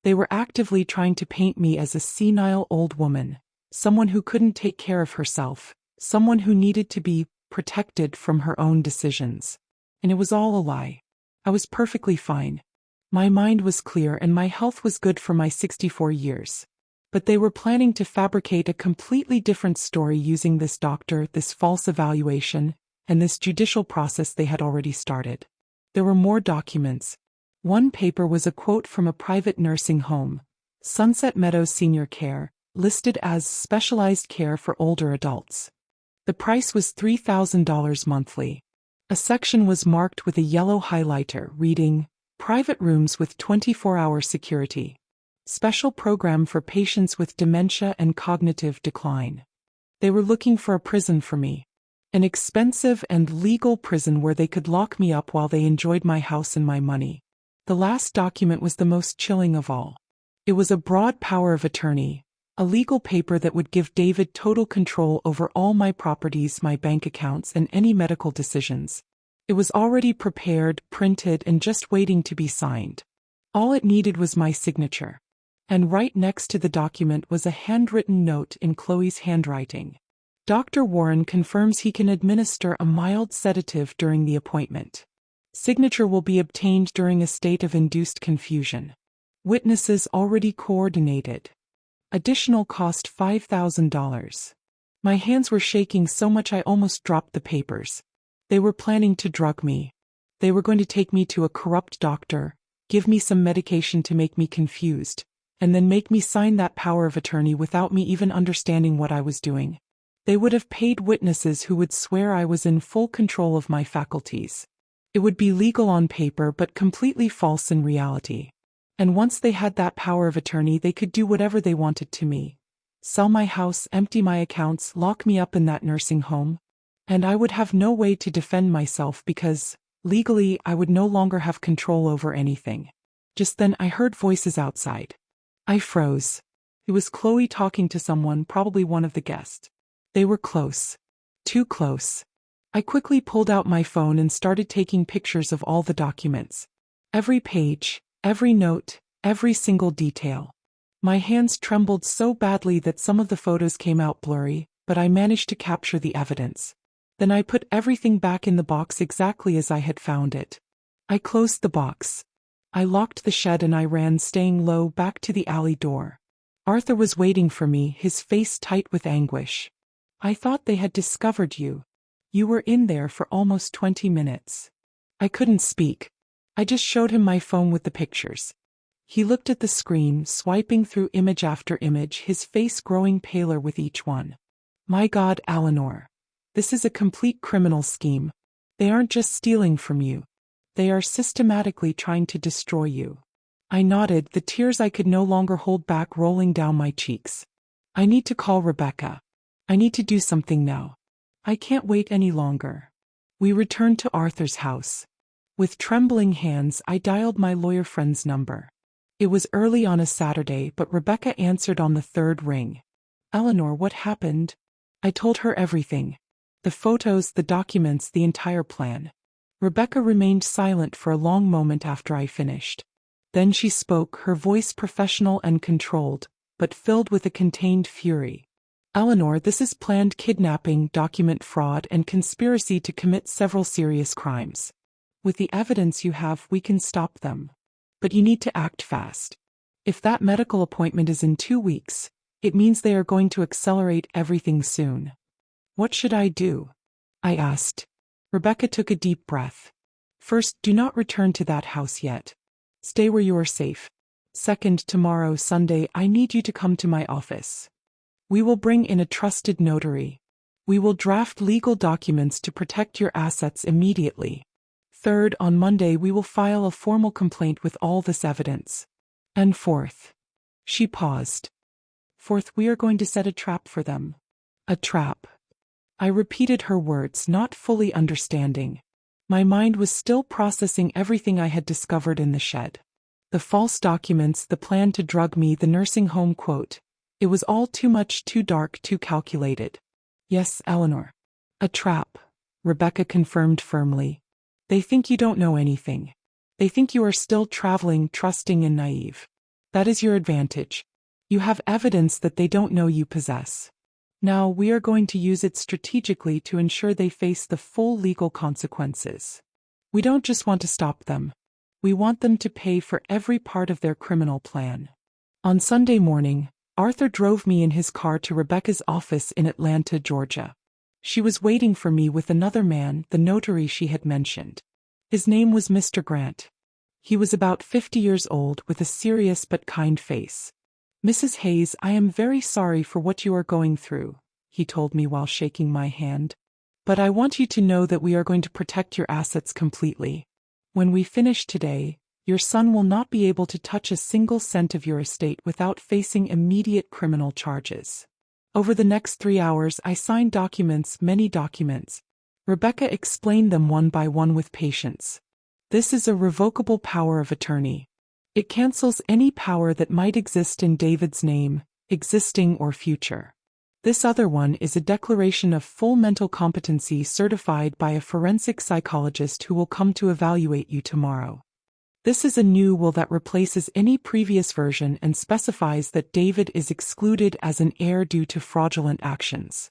They were actively trying to paint me as a senile old woman, someone who couldn't take care of herself, someone who needed to be protected from her own decisions. And it was all a lie. I was perfectly fine. My mind was clear and my health was good for my 64 years. But they were planning to fabricate a completely different story using this doctor, this false evaluation, and this judicial process they had already started. There were more documents. One paper was a quote from a private nursing home, Sunset Meadows Senior Care, listed as specialized care for older adults. The price was $3,000 monthly. A section was marked with a yellow highlighter reading, "Private rooms with 24-hour security. Special program for patients with dementia and cognitive decline." They were looking for a prison for me. An expensive and legal prison where they could lock me up while they enjoyed my house and my money. The last document was the most chilling of all. It was a broad power of attorney, a legal paper that would give David total control over all my properties, my bank accounts, and any medical decisions. It was already prepared, printed, and just waiting to be signed. All it needed was my signature. And right next to the document was a handwritten note in Chloe's handwriting. Dr. Warren confirms he can administer a mild sedative during the appointment. Signature will be obtained during a state of induced confusion. Witnesses already coordinated. Additional cost $5,000. My hands were shaking so much I almost dropped the papers. They were planning to drug me. They were going to take me to a corrupt doctor, give me some medication to make me confused, and then make me sign that power of attorney without me even understanding what I was doing. They would have paid witnesses who would swear I was in full control of my faculties. It would be legal on paper but completely false in reality. And once they had that power of attorney, they could do whatever they wanted to me. Sell my house, empty my accounts, lock me up in that nursing home. And I would have no way to defend myself because, legally, I would no longer have control over anything. Just then I heard voices outside. I froze. It was Chloe talking to someone, probably one of the guests. They were close. Too close. I quickly pulled out my phone and started taking pictures of all the documents. Every page, every note, every single detail. My hands trembled so badly that some of the photos came out blurry, but I managed to capture the evidence. Then I put everything back in the box exactly as I had found it. I closed the box. I locked the shed and I ran, staying low, back to the alley door. Arthur was waiting for me, his face tight with anguish. "I thought they had discovered you. You were in there for almost 20 minutes. I couldn't speak. I just showed him my phone with the pictures. He looked at the screen, swiping through image after image, his face growing paler with each one. "My God, Eleanor. This is a complete criminal scheme. They aren't just stealing from you. They are systematically trying to destroy you." I nodded, the tears I could no longer hold back rolling down my cheeks. "I need to call Rebecca. I need to do something now. I can't wait any longer." We returned to Arthur's house. With trembling hands, I dialed my lawyer friend's number. It was early on a Saturday, but Rebecca answered on the third ring. "Eleanor, what happened?" I told her everything. The photos, the documents, the entire plan. Rebecca remained silent for a long moment after I finished. Then she spoke, her voice professional and controlled, but filled with a contained fury. "Eleanor, this is planned kidnapping, document fraud, and conspiracy to commit several serious crimes. With the evidence you have, we can stop them. But you need to act fast. If that medical appointment is in 2 weeks, it means they are going to accelerate everything soon." "What should I do?" I asked. Rebecca took a deep breath. "First, do not return to that house yet. Stay where you are safe. Second, tomorrow, Sunday, I need you to come to my office. We will bring in a trusted notary. We will draft legal documents to protect your assets immediately. Third, on Monday we will file a formal complaint with all this evidence. And fourth. She paused. Fourth, we are going to set a trap for them. A trap. I repeated her words, not fully understanding. My mind was still processing everything I had discovered in the shed. The false documents, the plan to drug me, the nursing home quote. It was all too much, too dark, too calculated. Yes, Eleanor. A trap, Rebecca confirmed firmly. They think you don't know anything. They think you are still traveling, trusting and naive. That is your advantage. You have evidence that they don't know you possess. Now we are going to use it strategically to ensure they face the full legal consequences. We don't just want to stop them. We want them to pay for every part of their criminal plan. On Sunday morning, Arthur drove me in his car to Rebecca's office in Atlanta, Georgia. She was waiting for me with another man, the notary she had mentioned. His name was Mr. Grant. He was about 50 years old with a serious but kind face. Mrs. Hayes, I am very sorry for what you are going through, he told me while shaking my hand. But I want you to know that we are going to protect your assets completely. When we finish today, your son will not be able to touch a single cent of your estate without facing immediate criminal charges. Over the next 3 hours I signed documents, many documents. Rebecca explained them one by one with patience. This is a revocable power of attorney. It cancels any power that might exist in David's name, existing or future. This other one is a declaration of full mental competency certified by a forensic psychologist who will come to evaluate you tomorrow. This is a new will that replaces any previous version and specifies that David is excluded as an heir due to fraudulent actions.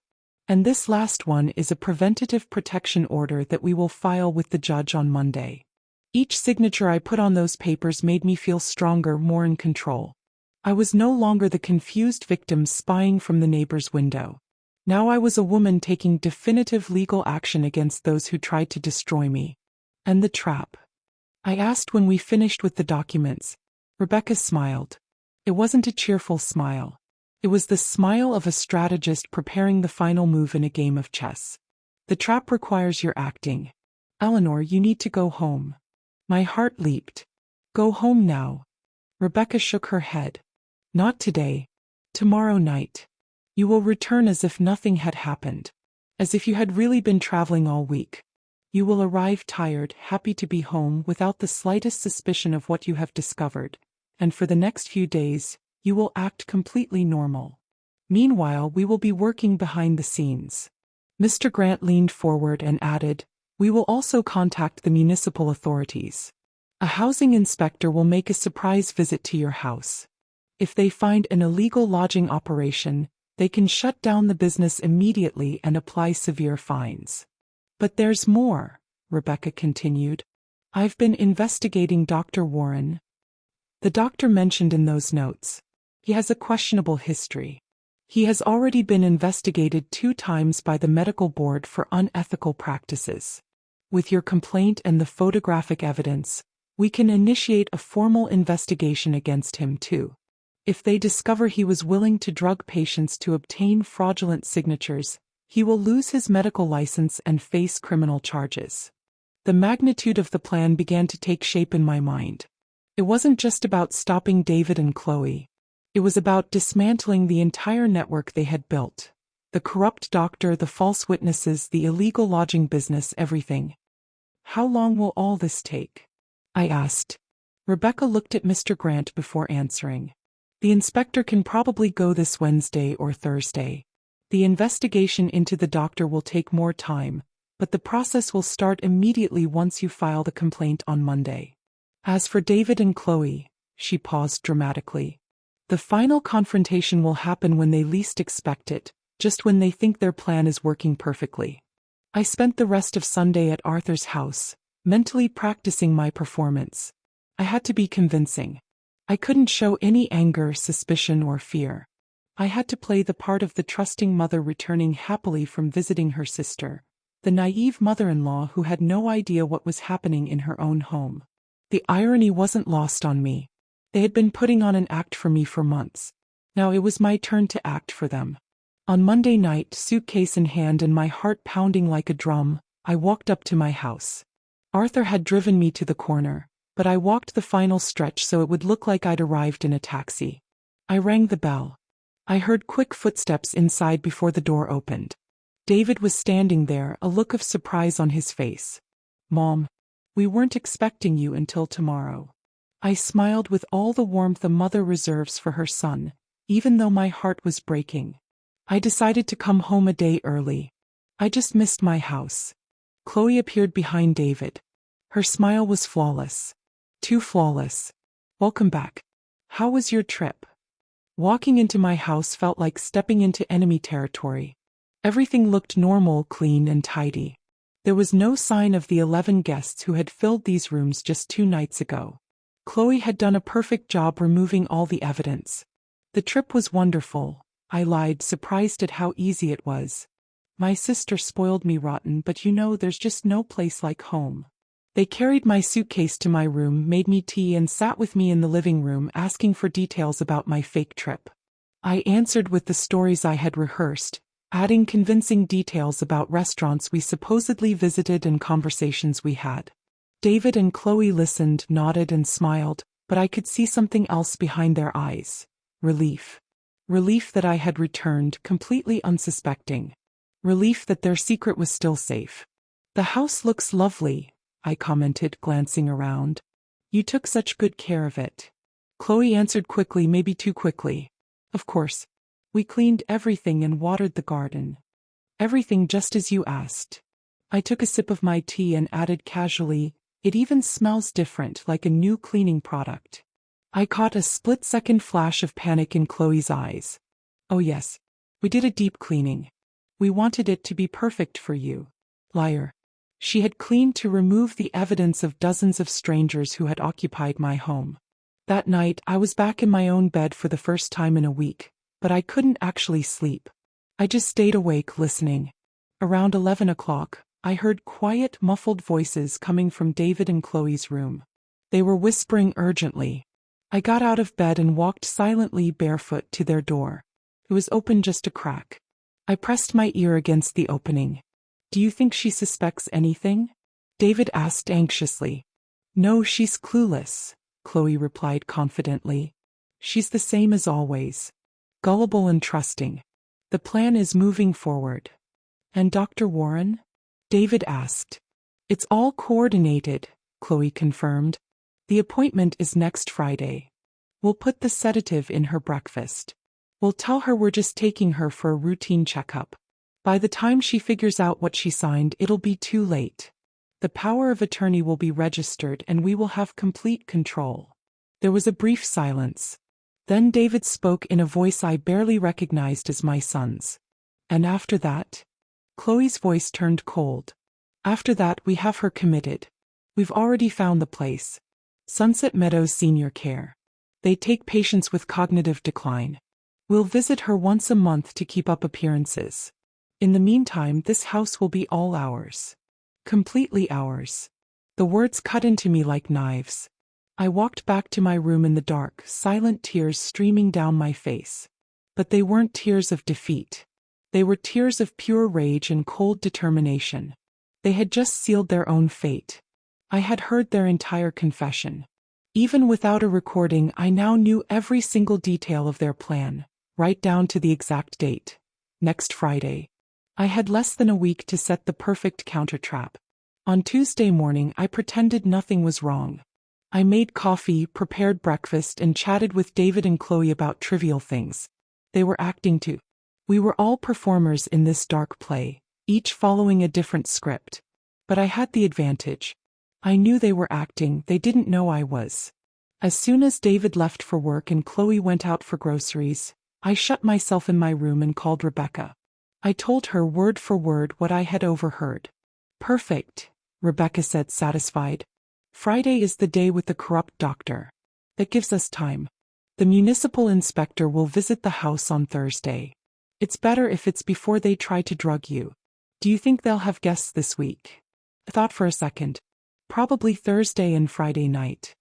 And this last one is a preventative protection order that we will file with the judge on Monday. Each signature I put on those papers made me feel stronger, more in control. I was no longer the confused victim spying from the neighbor's window. Now I was a woman taking definitive legal action against those who tried to destroy me. And the trap? I asked when we finished with the documents. Rebecca smiled. It wasn't a cheerful smile. It was the smile of a strategist preparing the final move in a game of chess. The trap requires your acting. Eleanor, you need to go home. My heart leaped. Go home now. Rebecca shook her head. Not today. Tomorrow night. You will return as if nothing had happened. As if you had really been traveling all week. You will arrive tired, happy to be home without the slightest suspicion of what you have discovered. And for the next few days, you will act completely normal. Meanwhile, we will be working behind the scenes. Mr. Grant leaned forward and added, we will also contact the municipal authorities. A housing inspector will make a surprise visit to your house. If they find an illegal lodging operation, they can shut down the business immediately and apply severe fines. But there's more, Rebecca continued. I've been investigating Dr. Warren. The doctor mentioned in those notes. He has a questionable history. He has already been investigated 2 times by the medical board for unethical practices. With your complaint and the photographic evidence, we can initiate a formal investigation against him too. If they discover he was willing to drug patients to obtain fraudulent signatures, he will lose his medical license and face criminal charges. The magnitude of the plan began to take shape in my mind. It wasn't just about stopping David and Chloe. It was about dismantling the entire network they had built. The corrupt doctor, the false witnesses, the illegal lodging business, everything. How long will all this take? I asked. Rebecca looked at Mr. Grant before answering. The inspector can probably go this Wednesday or Thursday. The investigation into the doctor will take more time, but the process will start immediately once you file the complaint on Monday. As for David and Chloe, she paused dramatically. The final confrontation will happen when they least expect it, just when they think their plan is working perfectly. I spent the rest of Sunday at Arthur's house, mentally practicing my performance. I had to be convincing. I couldn't show any anger, suspicion, or fear. I had to play the part of the trusting mother returning happily from visiting her sister, the naive mother-in-law who had no idea what was happening in her own home. The irony wasn't lost on me. They had been putting on an act for me for months. Now it was my turn to act for them. On Monday night, suitcase in hand and my heart pounding like a drum, I walked up to my house. Arthur had driven me to the corner, but I walked the final stretch so it would look like I'd arrived in a taxi. I rang the bell. I heard quick footsteps inside before the door opened. David was standing there, a look of surprise on his face. "Mom, we weren't expecting you until tomorrow." I smiled with all the warmth a mother reserves for her son, even though my heart was breaking. I decided to come home a day early. I just missed my house. Chloe appeared behind David. Her smile was flawless. Too flawless. "Welcome back. How was your trip?" Walking into my house felt like stepping into enemy territory. Everything looked normal, clean and tidy. There was no sign of the 11 guests who had filled these rooms just 2 nights ago. Chloe had done a perfect job removing all the evidence. The trip was wonderful, I lied, surprised at how easy it was. "My sister spoiled me rotten, but you know there's just no place like home." They carried my suitcase to my room, made me tea and sat with me in the living room asking for details about my fake trip. I answered with the stories I had rehearsed, adding convincing details about restaurants we supposedly visited and conversations we had. David and Chloe listened, nodded and smiled, but I could see something else behind their eyes. Relief. Relief that I had returned, completely unsuspecting. Relief that their secret was still safe. "The house looks lovely," I commented, glancing around. "You took such good care of it." Chloe answered quickly, maybe too quickly. "Of course. We cleaned everything and watered the garden. Everything just as you asked." I took a sip of my tea and added casually, "It even smells different, like a new cleaning product." I caught a split-second flash of panic in Chloe's eyes. "Oh yes. We did a deep cleaning. We wanted it to be perfect for you." Liar. She had cleaned to remove the evidence of dozens of strangers who had occupied my home. That night, I was back in my own bed for the first time in a week, but I couldn't actually sleep. I just stayed awake listening. Around 11 o'clock, I heard quiet, muffled voices coming from David and Chloe's room. They were whispering urgently. I got out of bed and walked silently barefoot to their door. It was open just a crack. I pressed my ear against the opening. "Do you think she suspects anything?" David asked anxiously. "No, she's clueless," Chloe replied confidently. "She's the same as always. Gullible and trusting. The plan is moving forward." "And Dr. Warren?" David asked. "It's all coordinated," Chloe confirmed. "The appointment is next Friday. We'll put the sedative in her breakfast. We'll tell her we're just taking her for a routine checkup. By the time she figures out what she signed, it'll be too late. The power of attorney will be registered and we will have complete control." There was a brief silence. Then David spoke in a voice I barely recognized as my son's. "And after that?" Chloe's voice turned cold. "After that, we have her committed. We've already found the place. Sunset Meadows Senior Care. They take patients with cognitive decline. We'll visit her once a month to keep up appearances. In the meantime, this house will be all ours. Completely ours." The words cut into me like knives. I walked back to my room in the dark, silent tears streaming down my face. But they weren't tears of defeat. They were tears of pure rage and cold determination. They had just sealed their own fate. I had heard their entire confession. Even without a recording, I now knew every single detail of their plan, right down to the exact date. Next Friday. I had less than a week to set the perfect countertrap. On Tuesday morning, I pretended nothing was wrong. I made coffee, prepared breakfast, and chatted with David and Chloe about trivial things. They were acting too. We were all performers in this dark play, each following a different script. But I had the advantage. I knew they were acting, they didn't know I was. As soon as David left for work and Chloe went out for groceries, I shut myself in my room and called Rebecca. I told her word for word what I had overheard. "Perfect," Rebecca said, satisfied. "Friday is the day with the corrupt doctor. That gives us time. The municipal inspector will visit the house on Thursday. It's better if it's before they try to drug you. Do you think they'll have guests this week?" I thought for a second. "Probably Thursday and Friday night.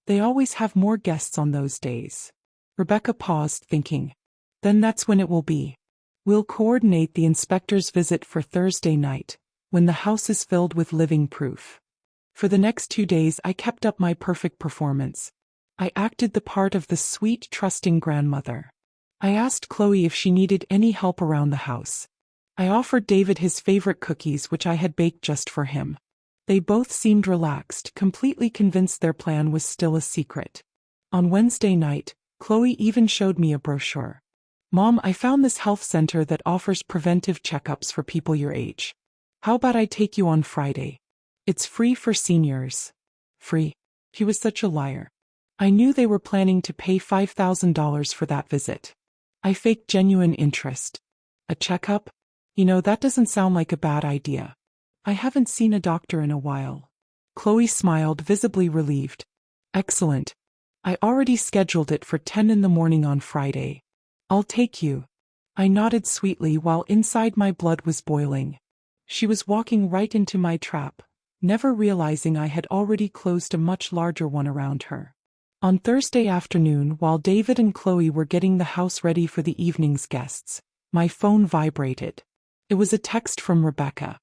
They always have more guests on those days." Rebecca paused, thinking. "Then that's when it will be." We'll coordinate the inspector's visit for Thursday night, when the house is filled with living proof. For the next 2 days I kept up my perfect performance. I acted the part of the sweet, trusting grandmother. I asked Chloe if she needed any help around the house. I offered David his favorite cookies which I had baked just for him. They both seemed relaxed, completely convinced their plan was still a secret. On Wednesday night, Chloe even showed me a brochure. "Mom, I found this health center that offers preventive checkups for people your age. How about I take you on Friday? It's free for seniors." Free? He was such a liar. I knew they were planning to pay $5,000 for that visit. I faked genuine interest. "A checkup? That doesn't sound like a bad idea. I haven't seen a doctor in a while." Chloe smiled, visibly relieved. "Excellent. I already scheduled it for 10 in the morning on Friday. I'll take you." I nodded sweetly while inside my blood was boiling. She was walking right into my trap, never realizing I had already closed a much larger one around her. On Thursday afternoon, while David and Chloe were getting the house ready for the evening's guests, my phone vibrated. It was a text from Rebecca.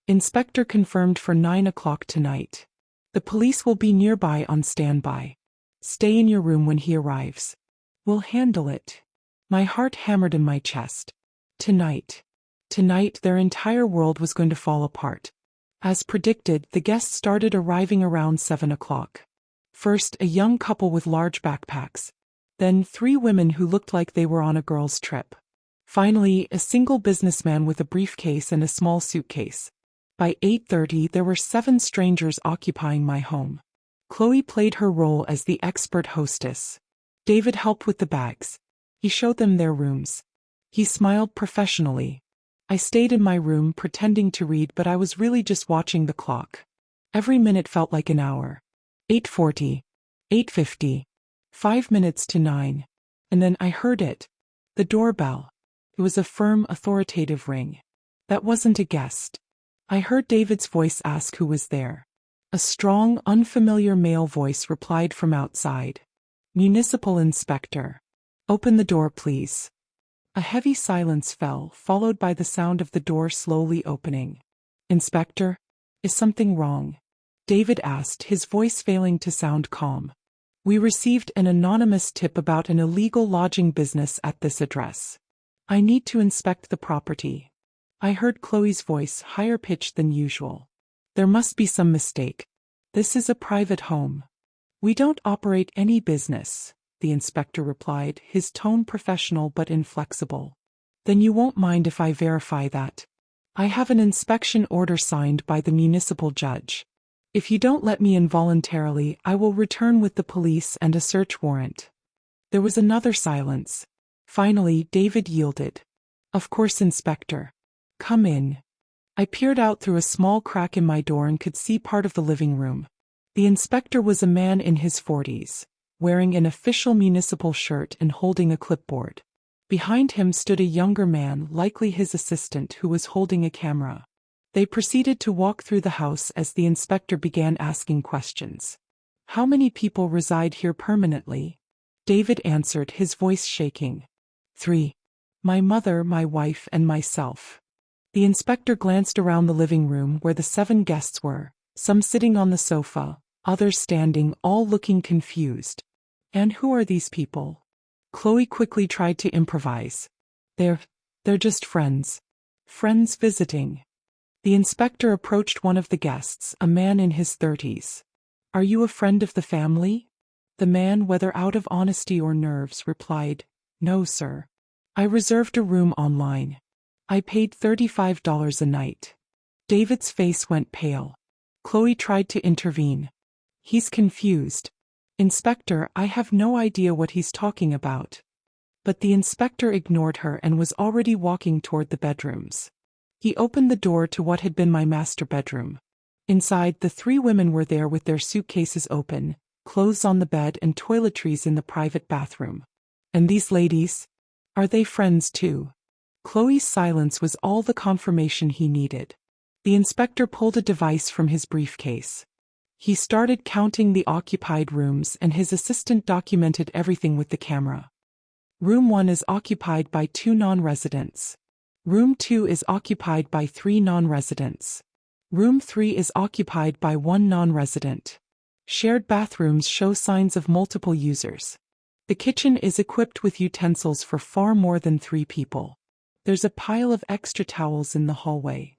"Inspector confirmed for 9 o'clock tonight. The police will be nearby on standby. Stay in your room when he arrives. We'll handle it." My heart hammered in my chest. Tonight. Tonight their entire world was going to fall apart. As predicted, the guests started arriving around 7 o'clock. First, a young couple with large backpacks. Then 3 women who looked like they were on a girls' trip. Finally, a single businessman with a briefcase and a small suitcase. By 8:30, there were 7 strangers occupying my home. Chloe played her role as the expert hostess. David helped with the bags. He showed them their rooms. He smiled professionally. I stayed in my room pretending to read, but I was really just watching the clock. Every minute felt like an hour. 8:40. 8:50. 5 minutes to 9. And then I heard it. The doorbell. It was a firm, authoritative ring. That wasn't a guest. I heard David's voice ask who was there. A strong, unfamiliar male voice replied from outside. "Municipal Inspector. Open the door, please." A heavy silence fell, followed by the sound of the door slowly opening. "Inspector, is something wrong?" David asked, his voice failing to sound calm. "We received an anonymous tip about an illegal lodging business at this address. I need to inspect the property." I heard Chloe's voice, higher pitched than usual. "There must be some mistake. This is a private home. We don't operate any business," the inspector replied, his tone professional but inflexible. "Then you won't mind if I verify that? I have an inspection order signed by the municipal judge. If you don't let me in voluntarily, I will return with the police and a search warrant." There was another silence. Finally, David yielded. "Of course, Inspector. Come in." I peered out through a small crack in my door and could see part of the living room. The inspector was a man in his 40s. Wearing an official municipal shirt and holding a clipboard. Behind him stood a younger man, likely his assistant, who was holding a camera. They proceeded to walk through the house as the inspector began asking questions. "How many people reside here permanently?" David answered, his voice shaking. 3. My mother, my wife, and myself." The inspector glanced around the living room where the 7 guests were, some sitting on the sofa, others standing, all looking confused. "And who are these people?" Chloe quickly tried to improvise. They're just friends. Friends visiting." The inspector approached one of the guests, a man in his 30s. "Are you a friend of the family?" The man, whether out of honesty or nerves, replied, "No, sir. I reserved a room online. I paid $35 a night." David's face went pale. Chloe tried to intervene. "He's confused. Inspector, I have no idea what he's talking about." But the inspector ignored her and was already walking toward the bedrooms. He opened the door to what had been my master bedroom. Inside, the 3 women were there with their suitcases open, clothes on the bed and toiletries in the private bathroom. "And these ladies? Are they friends too?" Chloe's silence was all the confirmation he needed. The inspector pulled a device from his briefcase. He started counting the occupied rooms and his assistant documented everything with the camera. "Room 1 is occupied by 2 non-residents. Room 2 is occupied by 3 non-residents. Room 3 is occupied by 1 non-resident. Shared bathrooms show signs of multiple users. The kitchen is equipped with utensils for far more than 3 people. There's a pile of extra towels in the hallway.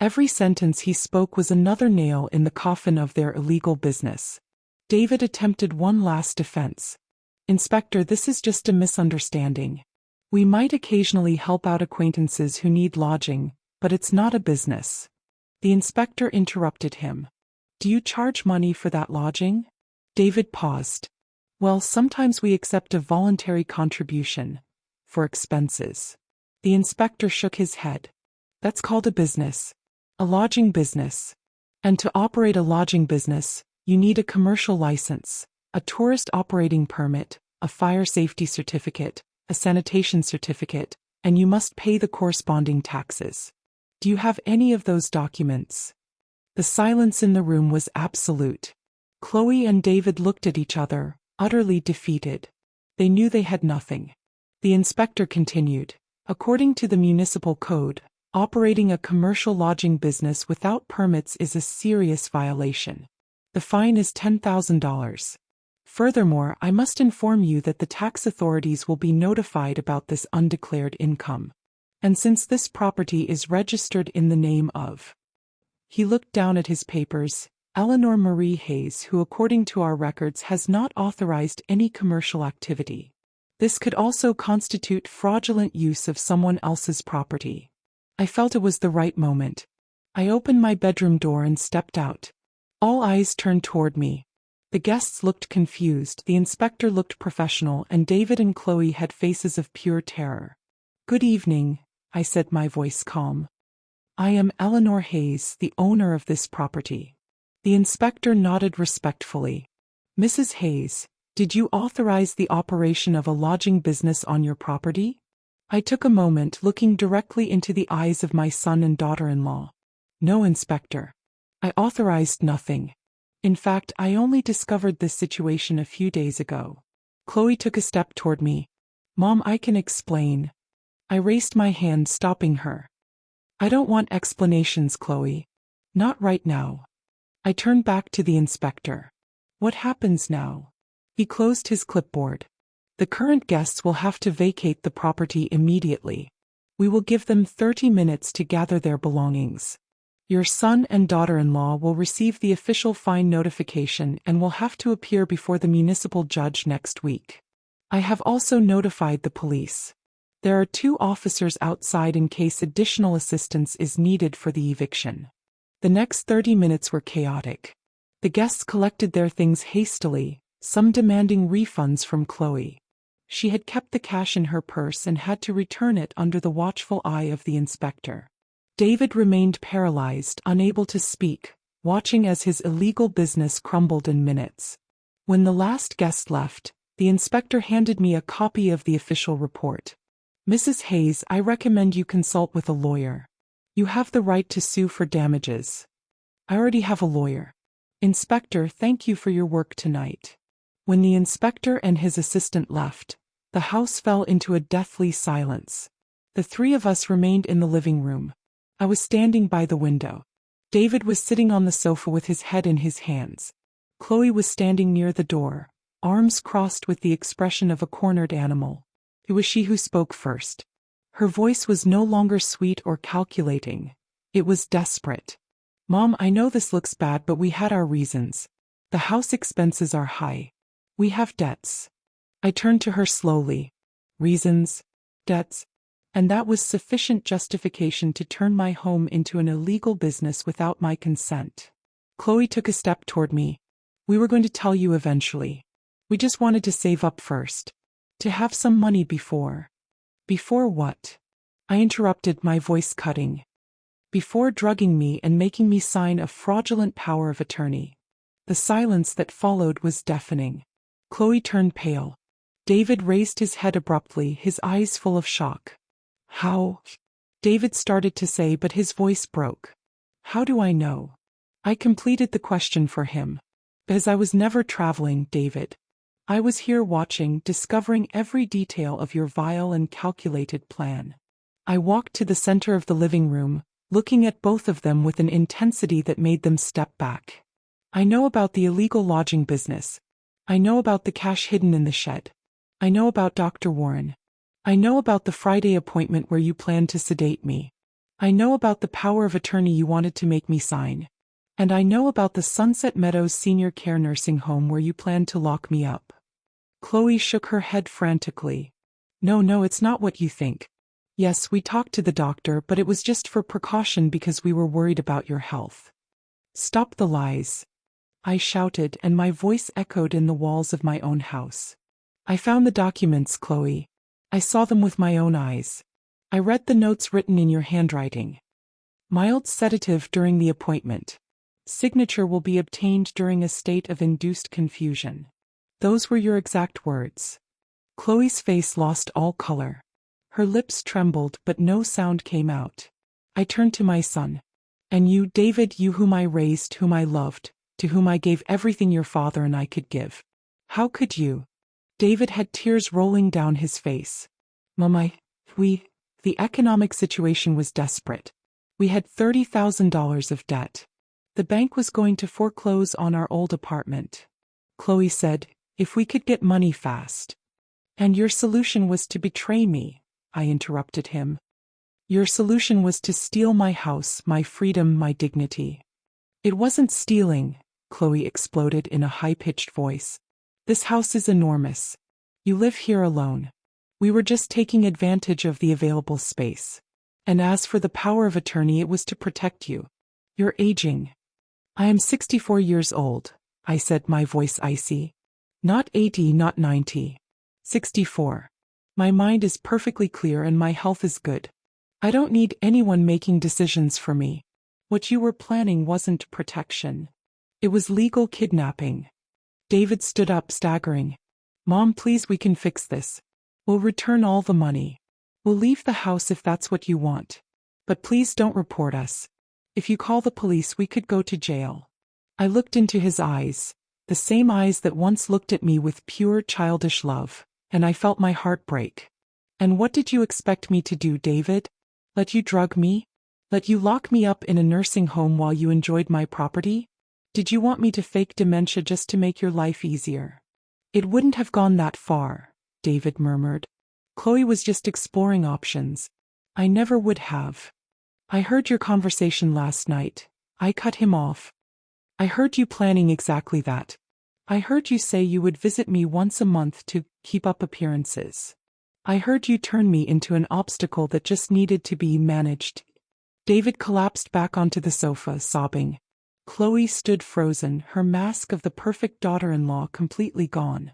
Every sentence he spoke was another nail in the coffin of their illegal business. David attempted one last defense. Inspector, this is just a misunderstanding. We might occasionally help out acquaintances who need lodging, but it's not a business. The inspector interrupted him. Do you charge money for that lodging? David paused. Well, sometimes we accept a voluntary contribution for expenses. The inspector shook his head. That's called a business. A lodging business. And to operate a lodging business, you need a commercial license, a tourist operating permit, a fire safety certificate, a sanitation certificate, and you must pay the corresponding taxes. Do you have any of those documents? The silence in the room was absolute. Chloe and David looked at each other, utterly defeated. They knew they had nothing. The inspector continued. According to the municipal code, operating a commercial lodging business without permits is a serious violation. The fine is $10,000. Furthermore, I must inform you that the tax authorities will be notified about this undeclared income. And since this property is registered in the name of... He looked down at his papers. Eleanor Marie Hayes, who according to our records has not authorized any commercial activity. This could also constitute fraudulent use of someone else's property. I felt it was the right moment. I opened my bedroom door and stepped out. All eyes turned toward me. The guests looked confused, the inspector looked professional, and David and Chloe had faces of pure terror. Good evening, I said, my voice calm. I am Eleanor Hayes, the owner of this property. The inspector nodded respectfully. Mrs. Hayes, did you authorize the operation of a lodging business on your property? I took a moment, looking directly into the eyes of my son and daughter-in-law. No, Inspector. I authorized nothing. In fact, I only discovered this situation a few days ago. Chloe took a step toward me. Mom, I can explain. I raised my hand, stopping her. I don't want explanations, Chloe. Not right now. I turned back to the inspector. What happens now? He closed his clipboard. The current guests will have to vacate the property immediately. We will give them 30 minutes to gather their belongings. Your son and daughter-in-law will receive the official fine notification and will have to appear before the municipal judge next week. I have also notified the police. There are 2 officers outside in case additional assistance is needed for the eviction. The next 30 minutes were chaotic. The guests collected their things hastily, some demanding refunds from Chloe. She had kept the cash in her purse and had to return it under the watchful eye of the inspector. David remained paralyzed, unable to speak, watching as his illegal business crumbled in minutes. When the last guest left, the inspector handed me a copy of the official report. Mrs. Hayes, I recommend you consult with a lawyer. You have the right to sue for damages. I already have a lawyer. Inspector, thank you for your work tonight. When the inspector and his assistant left, the house fell into a deathly silence. The 3 of us remained in the living room. I was standing by the window. David was sitting on the sofa with his head in his hands. Chloe was standing near the door, arms crossed with the expression of a cornered animal. It was she who spoke first. Her voice was no longer sweet or calculating. It was desperate. Mom, I know this looks bad, but we had our reasons. The house expenses are high. We have debts. I turned to her slowly. Reasons? Debts? And that was sufficient justification to turn my home into an illegal business without my consent. Chloe took a step toward me. We were going to tell you eventually. We just wanted to save up first. To have some money before. Before what? I interrupted, my voice cutting. Before drugging me and making me sign a fraudulent power of attorney. The silence that followed was deafening. Chloe turned pale. David raised his head abruptly, his eyes full of shock. How? David started to say, but his voice broke. How do I know? I completed the question for him. Because I was never traveling, David. I was here watching, discovering every detail of your vile and calculated plan. I walked to the center of the living room, looking at both of them with an intensity that made them step back. I know about the illegal lodging business. I know about the cash hidden in the shed. I know about Dr. Warren. I know about the Friday appointment where you planned to sedate me. I know about the power of attorney you wanted to make me sign. And I know about the Sunset Meadows Senior Care Nursing Home where you planned to lock me up. Chloe shook her head frantically. No, it's not what you think. Yes, we talked to the doctor, but it was just for precaution because we were worried about your health. Stop the lies, I shouted, and my voice echoed in the walls of my own house. I found the documents, Chloe. I saw them with my own eyes. I read the notes written in your handwriting. Mild sedative during the appointment. Signature will be obtained during a state of induced confusion. Those were your exact words. Chloe's face lost all color. Her lips trembled, but no sound came out. I turned to my son. And you, David, you whom I raised, whom I loved, to whom I gave everything your father and I could give. How could you? David had tears rolling down his face. Mama, the economic situation was desperate. We had $30,000 of debt. The bank was going to foreclose on our old apartment. Chloe said, if we could get money fast. And your solution was to betray me, I interrupted him. Your solution was to steal my house, my freedom, my dignity. It wasn't stealing, Chloe exploded in a high-pitched voice. This house is enormous. You live here alone. We were just taking advantage of the available space. And as for the power of attorney, it was to protect you. You're aging. I am 64 years old, I said, my voice icy. Not 80, not 90. 64. My mind is perfectly clear and my health is good. I don't need anyone making decisions for me. What you were planning wasn't protection. It was legal kidnapping. David stood up, staggering. Mom, please, we can fix this. We'll return all the money. We'll leave the house if that's what you want. But please don't report us. If you call the police, we could go to jail. I looked into his eyes, the same eyes that once looked at me with pure childish love, and I felt my heart break. And what did you expect me to do, David? Let you drug me? Let you lock me up in a nursing home while you enjoyed my property? Did you want me to fake dementia just to make your life easier? It wouldn't have gone that far, David murmured. Chloe was just exploring options. I never would have. I heard your conversation last night. I cut him off. I heard you planning exactly that. I heard you say you would visit me once a month to keep up appearances. I heard you turn me into an obstacle that just needed to be managed. David collapsed back onto the sofa, sobbing. Chloe stood frozen, her mask of the perfect daughter-in-law completely gone.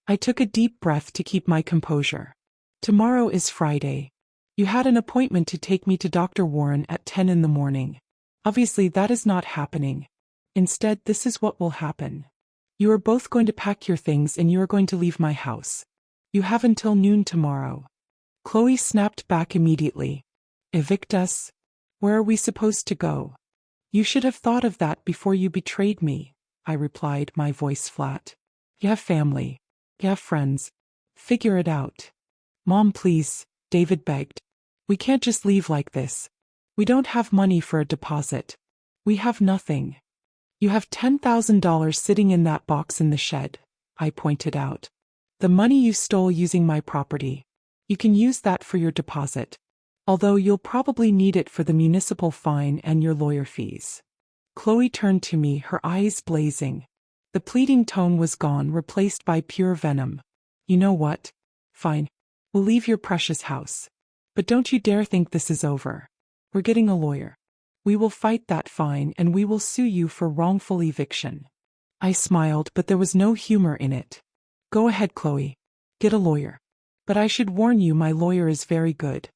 I took a deep breath to keep my composure. Tomorrow is Friday. You had an appointment to take me to Dr. Warren at 10 in the morning. Obviously that is not happening. Instead, this is what will happen. You are both going to pack your things and you are going to leave my house. You have until noon tomorrow. Chloe snapped back immediately. Evict us? Where are we supposed to go? You should have thought of that before you betrayed me, I replied, my voice flat. You have family. You have friends. Figure it out. Mom, please, David begged. We can't just leave like this. We don't have money for a deposit. We have nothing. You have $10,000 sitting in that box in the shed, I pointed out. The money you stole using my property. You can use that for your deposit. Although you'll probably need it for the municipal fine and your lawyer fees. Chloe turned to me, her eyes blazing. The pleading tone was gone, replaced by pure venom. You know what? Fine. We'll leave your precious house. But don't you dare think this is over. We're getting a lawyer. We will fight that fine and we will sue you for wrongful eviction. I smiled, but there was no humor in it. Go ahead, Chloe. Get a lawyer. But I should warn you, my lawyer is very good.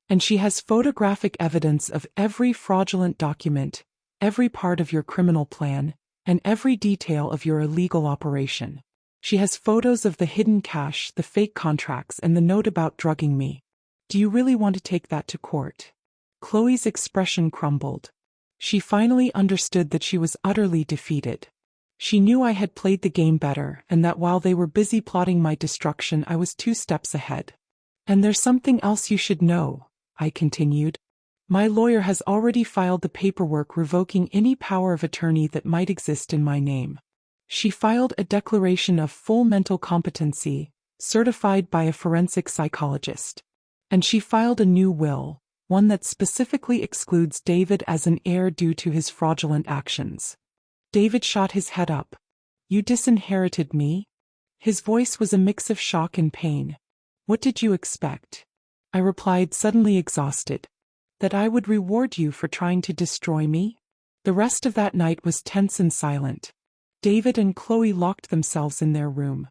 And she has photographic evidence of every fraudulent document, every part of your criminal plan, and every detail of your illegal operation. She has photos of the hidden cash, the fake contracts, and the note about drugging me. Do you really want to take that to court? Chloe's expression crumbled. She finally understood that she was utterly defeated. She knew I had played the game better, and that while they were busy plotting my destruction, I was 2 steps ahead. And there's something else you should know, I continued. My lawyer has already filed the paperwork revoking any power of attorney that might exist in my name. She filed a declaration of full mental competency, certified by a forensic psychologist. And she filed a new will, one that specifically excludes David as an heir due to his fraudulent actions. David shot his head up. You disinherited me? His voice was a mix of shock and pain. What did you expect? I replied, suddenly exhausted. That I would reward you for trying to destroy me? The rest of that night was tense and silent. David and Chloe locked themselves in their room.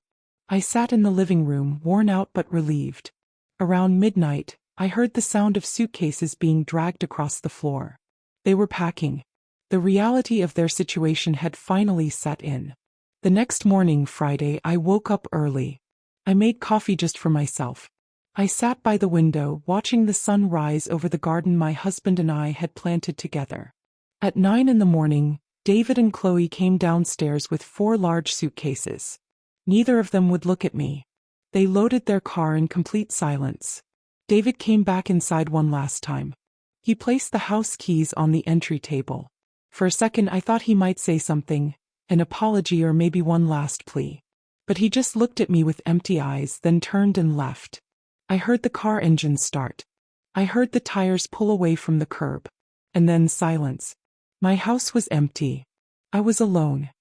I sat in the living room, worn out but relieved. Around midnight, I heard the sound of suitcases being dragged across the floor. They were packing. The reality of their situation had finally set in. The next morning, Friday, I woke up early. I made coffee just for myself. I sat by the window, watching the sun rise over the garden my husband and I had planted together. At 9 a.m, David and Chloe came downstairs with 4 large suitcases. Neither of them would look at me. They loaded their car in complete silence. David came back inside one last time. He placed the house keys on the entry table. For a second I thought he might say something, an apology or maybe one last plea. But he just looked at me with empty eyes, then turned and left. I heard the car engine start. I heard the tires pull away from the curb. And then silence. My house was empty. I was alone.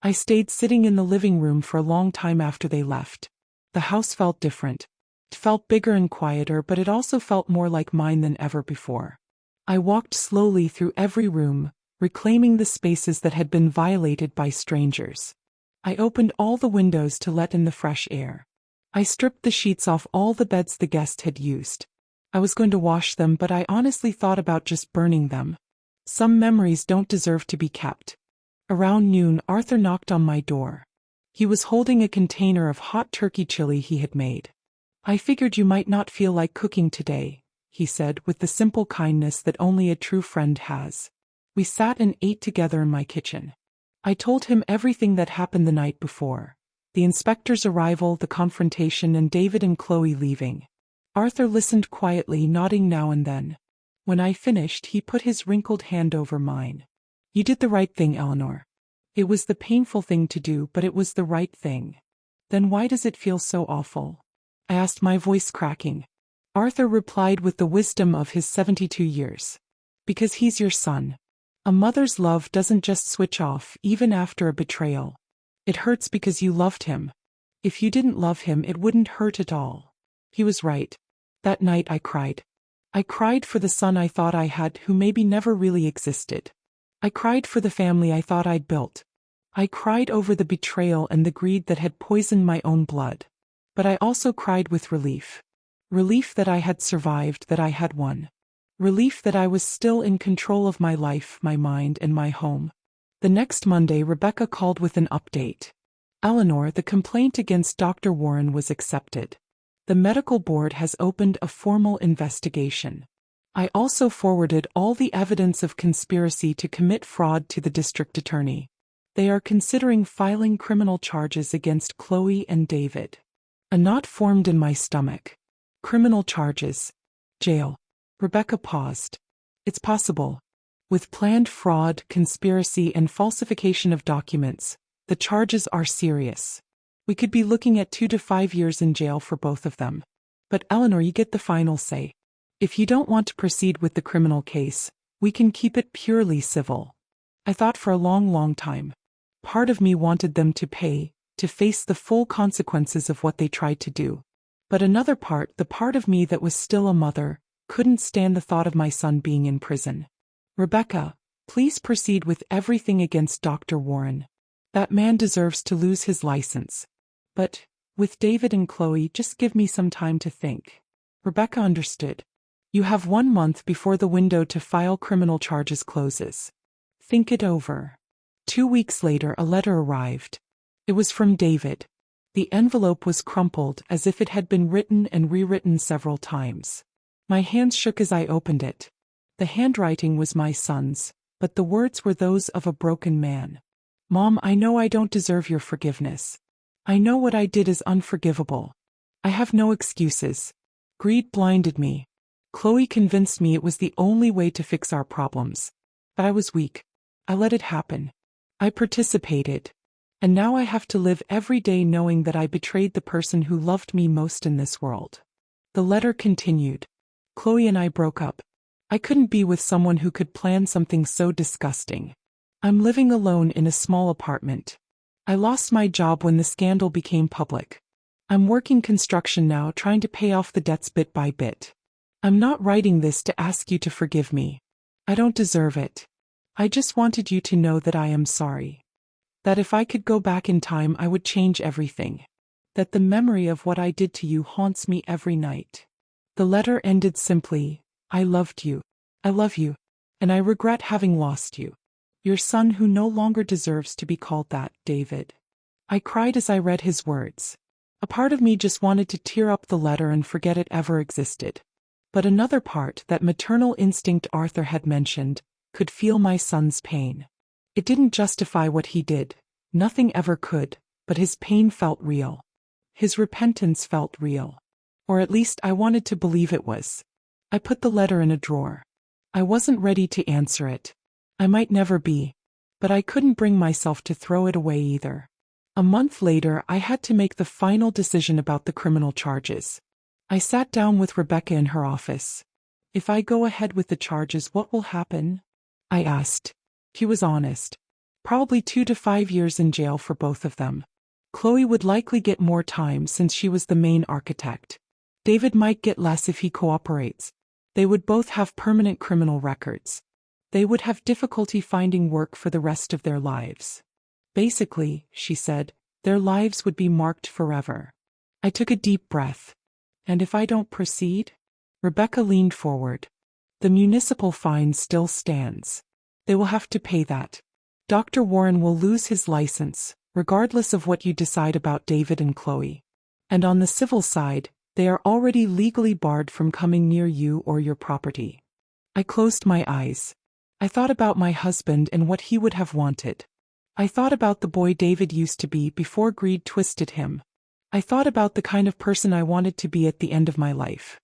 I stayed sitting in the living room for a long time after they left. The house felt different. It felt bigger and quieter, but it also felt more like mine than ever before. I walked slowly through every room, reclaiming the spaces that had been violated by strangers. I opened all the windows to let in the fresh air. I stripped the sheets off all the beds the guest had used. I was going to wash them, but I honestly thought about just burning them. Some memories don't deserve to be kept. Around noon, Arthur knocked on my door. He was holding a container of hot turkey chili he had made. I figured you might not feel like cooking today, he said with the simple kindness that only a true friend has. We sat and ate together in my kitchen. I told him everything that happened the night before. The inspector's arrival, the confrontation, and David and Chloe leaving. Arthur listened quietly, nodding now and then. When I finished, he put his wrinkled hand over mine. You did the right thing, Eleanor. It was the painful thing to do, but it was the right thing. Then why does it feel so awful? I asked, my voice cracking. Arthur replied with the wisdom of his 72 years. Because he's your son. A mother's love doesn't just switch off, even after a betrayal. It hurts because you loved him. If you didn't love him, it wouldn't hurt at all. He was right. That night I cried. I cried for the son I thought I had who maybe never really existed. I cried for the family I thought I'd built. I cried over the betrayal and the greed that had poisoned my own blood. But I also cried with relief. Relief that I had survived, that I had won. Relief that I was still in control of my life, my mind, and my home. The next Monday, Rebecca called with an update. Eleanor, the complaint against Dr. Warren was accepted. The medical board has opened a formal investigation. I also forwarded all the evidence of conspiracy to commit fraud to the district attorney. They are considering filing criminal charges against Chloe and David. A knot formed in my stomach. Criminal charges. Jail. Rebecca paused. It's possible. With planned fraud, conspiracy, and falsification of documents, the charges are serious. We could be looking at 2 to 5 years in jail for both of them. But Eleanor, you get the final say. If you don't want to proceed with the criminal case, we can keep it purely civil. I thought for a long time. Part of me wanted them to pay, to face the full consequences of what they tried to do. But another part, the part of me that was still a mother, couldn't stand the thought of my son being in prison. Rebecca, please proceed with everything against Dr. Warren. That man deserves to lose his license. But, with David and Chloe, just give me some time to think. Rebecca understood. You have 1 month before the window to file criminal charges closes. Think it over. 2 weeks later, a letter arrived. It was from David. The envelope was crumpled as if it had been written and rewritten several times. My hands shook as I opened it. The handwriting was my son's, but the words were those of a broken man. Mom, I know I don't deserve your forgiveness. I know what I did is unforgivable. I have no excuses. Greed blinded me. Chloe convinced me it was the only way to fix our problems. But I was weak. I let it happen. I participated. And now I have to live every day knowing that I betrayed the person who loved me most in this world. The letter continued. Chloe and I broke up. I couldn't be with someone who could plan something so disgusting. I'm living alone in a small apartment. I lost my job when the scandal became public. I'm working construction now, trying to pay off the debts bit by bit. I'm not writing this to ask you to forgive me. I don't deserve it. I just wanted you to know that I am sorry. That if I could go back in time, I would change everything. That the memory of what I did to you haunts me every night. The letter ended simply, I loved you. I love you. And I regret having lost you. Your son who no longer deserves to be called that, David. I cried as I read his words. A part of me just wanted to tear up the letter and forget it ever existed. But another part, that maternal instinct Arthur had mentioned, could feel my son's pain. It didn't justify what he did. Nothing ever could, but his pain felt real. His repentance felt real. Or at least I wanted to believe it was. I put the letter in a drawer. I wasn't ready to answer it. I might never be. But I couldn't bring myself to throw it away either. A month later, I had to make the final decision about the criminal charges. I sat down with Rebecca in her office. If I go ahead with the charges, what will happen? I asked. She was honest. Probably 2 to 5 years in jail for both of them. Chloe would likely get more time since she was the main architect. David might get less if he cooperates. They would both have permanent criminal records. They would have difficulty finding work for the rest of their lives. Basically, she said, their lives would be marked forever. I took a deep breath. And if I don't proceed? Rebecca leaned forward. The municipal fine still stands. They will have to pay that. Dr. Warren will lose his license, regardless of what you decide about David and Chloe. And on the civil side, they are already legally barred from coming near you or your property. I closed my eyes. I thought about my husband and what he would have wanted. I thought about the boy David used to be before greed twisted him. I thought about the kind of person I wanted to be at the end of my life.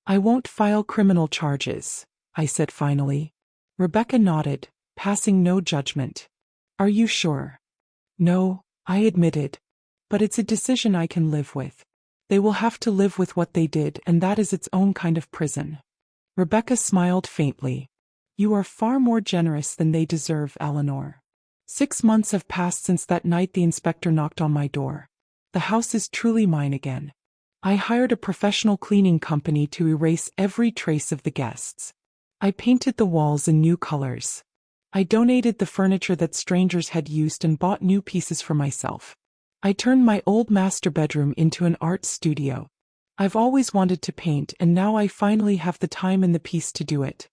I won't file criminal charges, I said finally. Rebecca nodded, passing no judgment. Are you sure? No, I admitted. But it's a decision I can live with. They will have to live with what they did, and that is its own kind of prison. Rebecca smiled faintly. You are far more generous than they deserve, Eleanor. 6 months have passed since that night the inspector knocked on my door. The house is truly mine again. I hired a professional cleaning company to erase every trace of the guests. I painted the walls in new colors. I donated the furniture that strangers had used and bought new pieces for myself. I turned my old master bedroom into an art studio. I've always wanted to paint, and now I finally have the time and the peace to do it.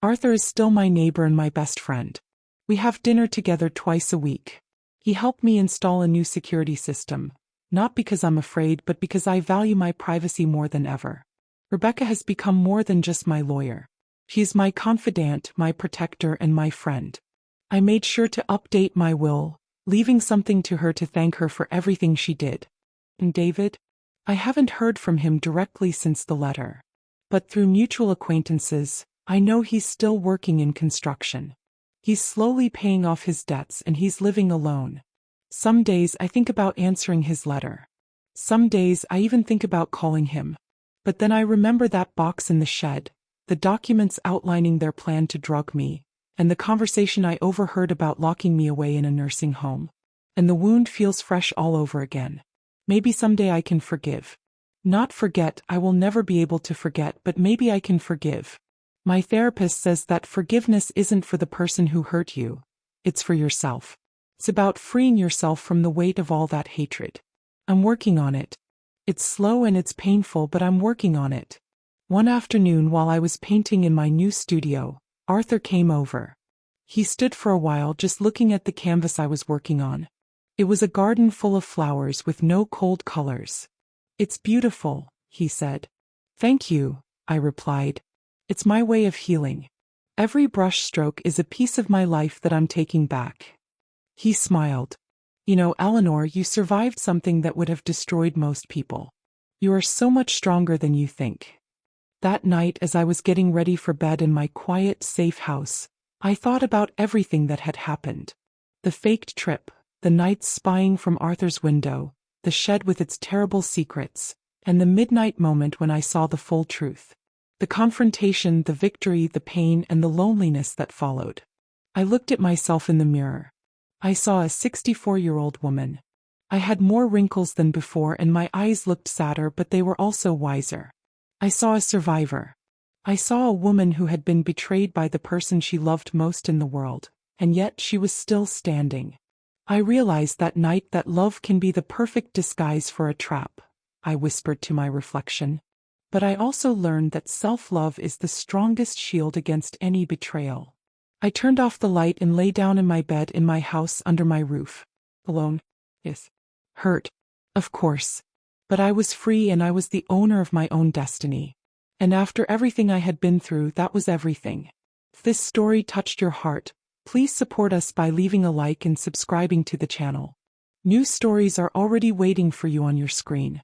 Arthur is still my neighbor and my best friend. We have dinner together twice a week. He helped me install a new security system, not because I'm afraid, but because I value my privacy more than ever. Rebecca has become more than just my lawyer. She's my confidant, my protector, and my friend. I made sure to update my will, leaving something to her to thank her for everything she did. And David? I haven't heard from him directly since the letter. But through mutual acquaintances, I know he's still working in construction. He's slowly paying off his debts and he's living alone. Some days I think about answering his letter. Some days I even think about calling him. But then I remember that box in the shed, the documents outlining their plan to drug me, and the conversation I overheard about locking me away in a nursing home. And the wound feels fresh all over again. Maybe someday I can forgive. Not forget, I will never be able to forget, but maybe I can forgive. My therapist says that forgiveness isn't for the person who hurt you. It's for yourself. It's about freeing yourself from the weight of all that hatred. I'm working on it. It's slow and it's painful, but I'm working on it. One afternoon while I was painting in my new studio, Arthur came over. He stood for a while just looking at the canvas I was working on. It was a garden full of flowers with no cold colors. It's beautiful, he said. Thank you, I replied. It's my way of healing. Every brush stroke is a piece of my life that I'm taking back. He smiled. You know, Eleanor, you survived something that would have destroyed most people. You are so much stronger than you think. That night, as I was getting ready for bed in my quiet, safe house, I thought about everything that had happened. The faked trip, the nights spying from Arthur's window, the shed with its terrible secrets, and the midnight moment when I saw the full truth. The confrontation, the victory, the pain, and the loneliness that followed. I looked at myself in the mirror. I saw a 64-year-old woman. I had more wrinkles than before and my eyes looked sadder, but they were also wiser. I saw a survivor. I saw a woman who had been betrayed by the person she loved most in the world, and yet she was still standing. I realized that night that love can be the perfect disguise for a trap, I whispered to my reflection. But I also learned that self-love is the strongest shield against any betrayal. I turned off the light and lay down in my bed in my house under my roof. Alone. Yes. Hurt. Of course. But I was free and I was the owner of my own destiny. And after everything I had been through, that was everything. If this story touched your heart, please support us by leaving a like and subscribing to the channel. New stories are already waiting for you on your screen.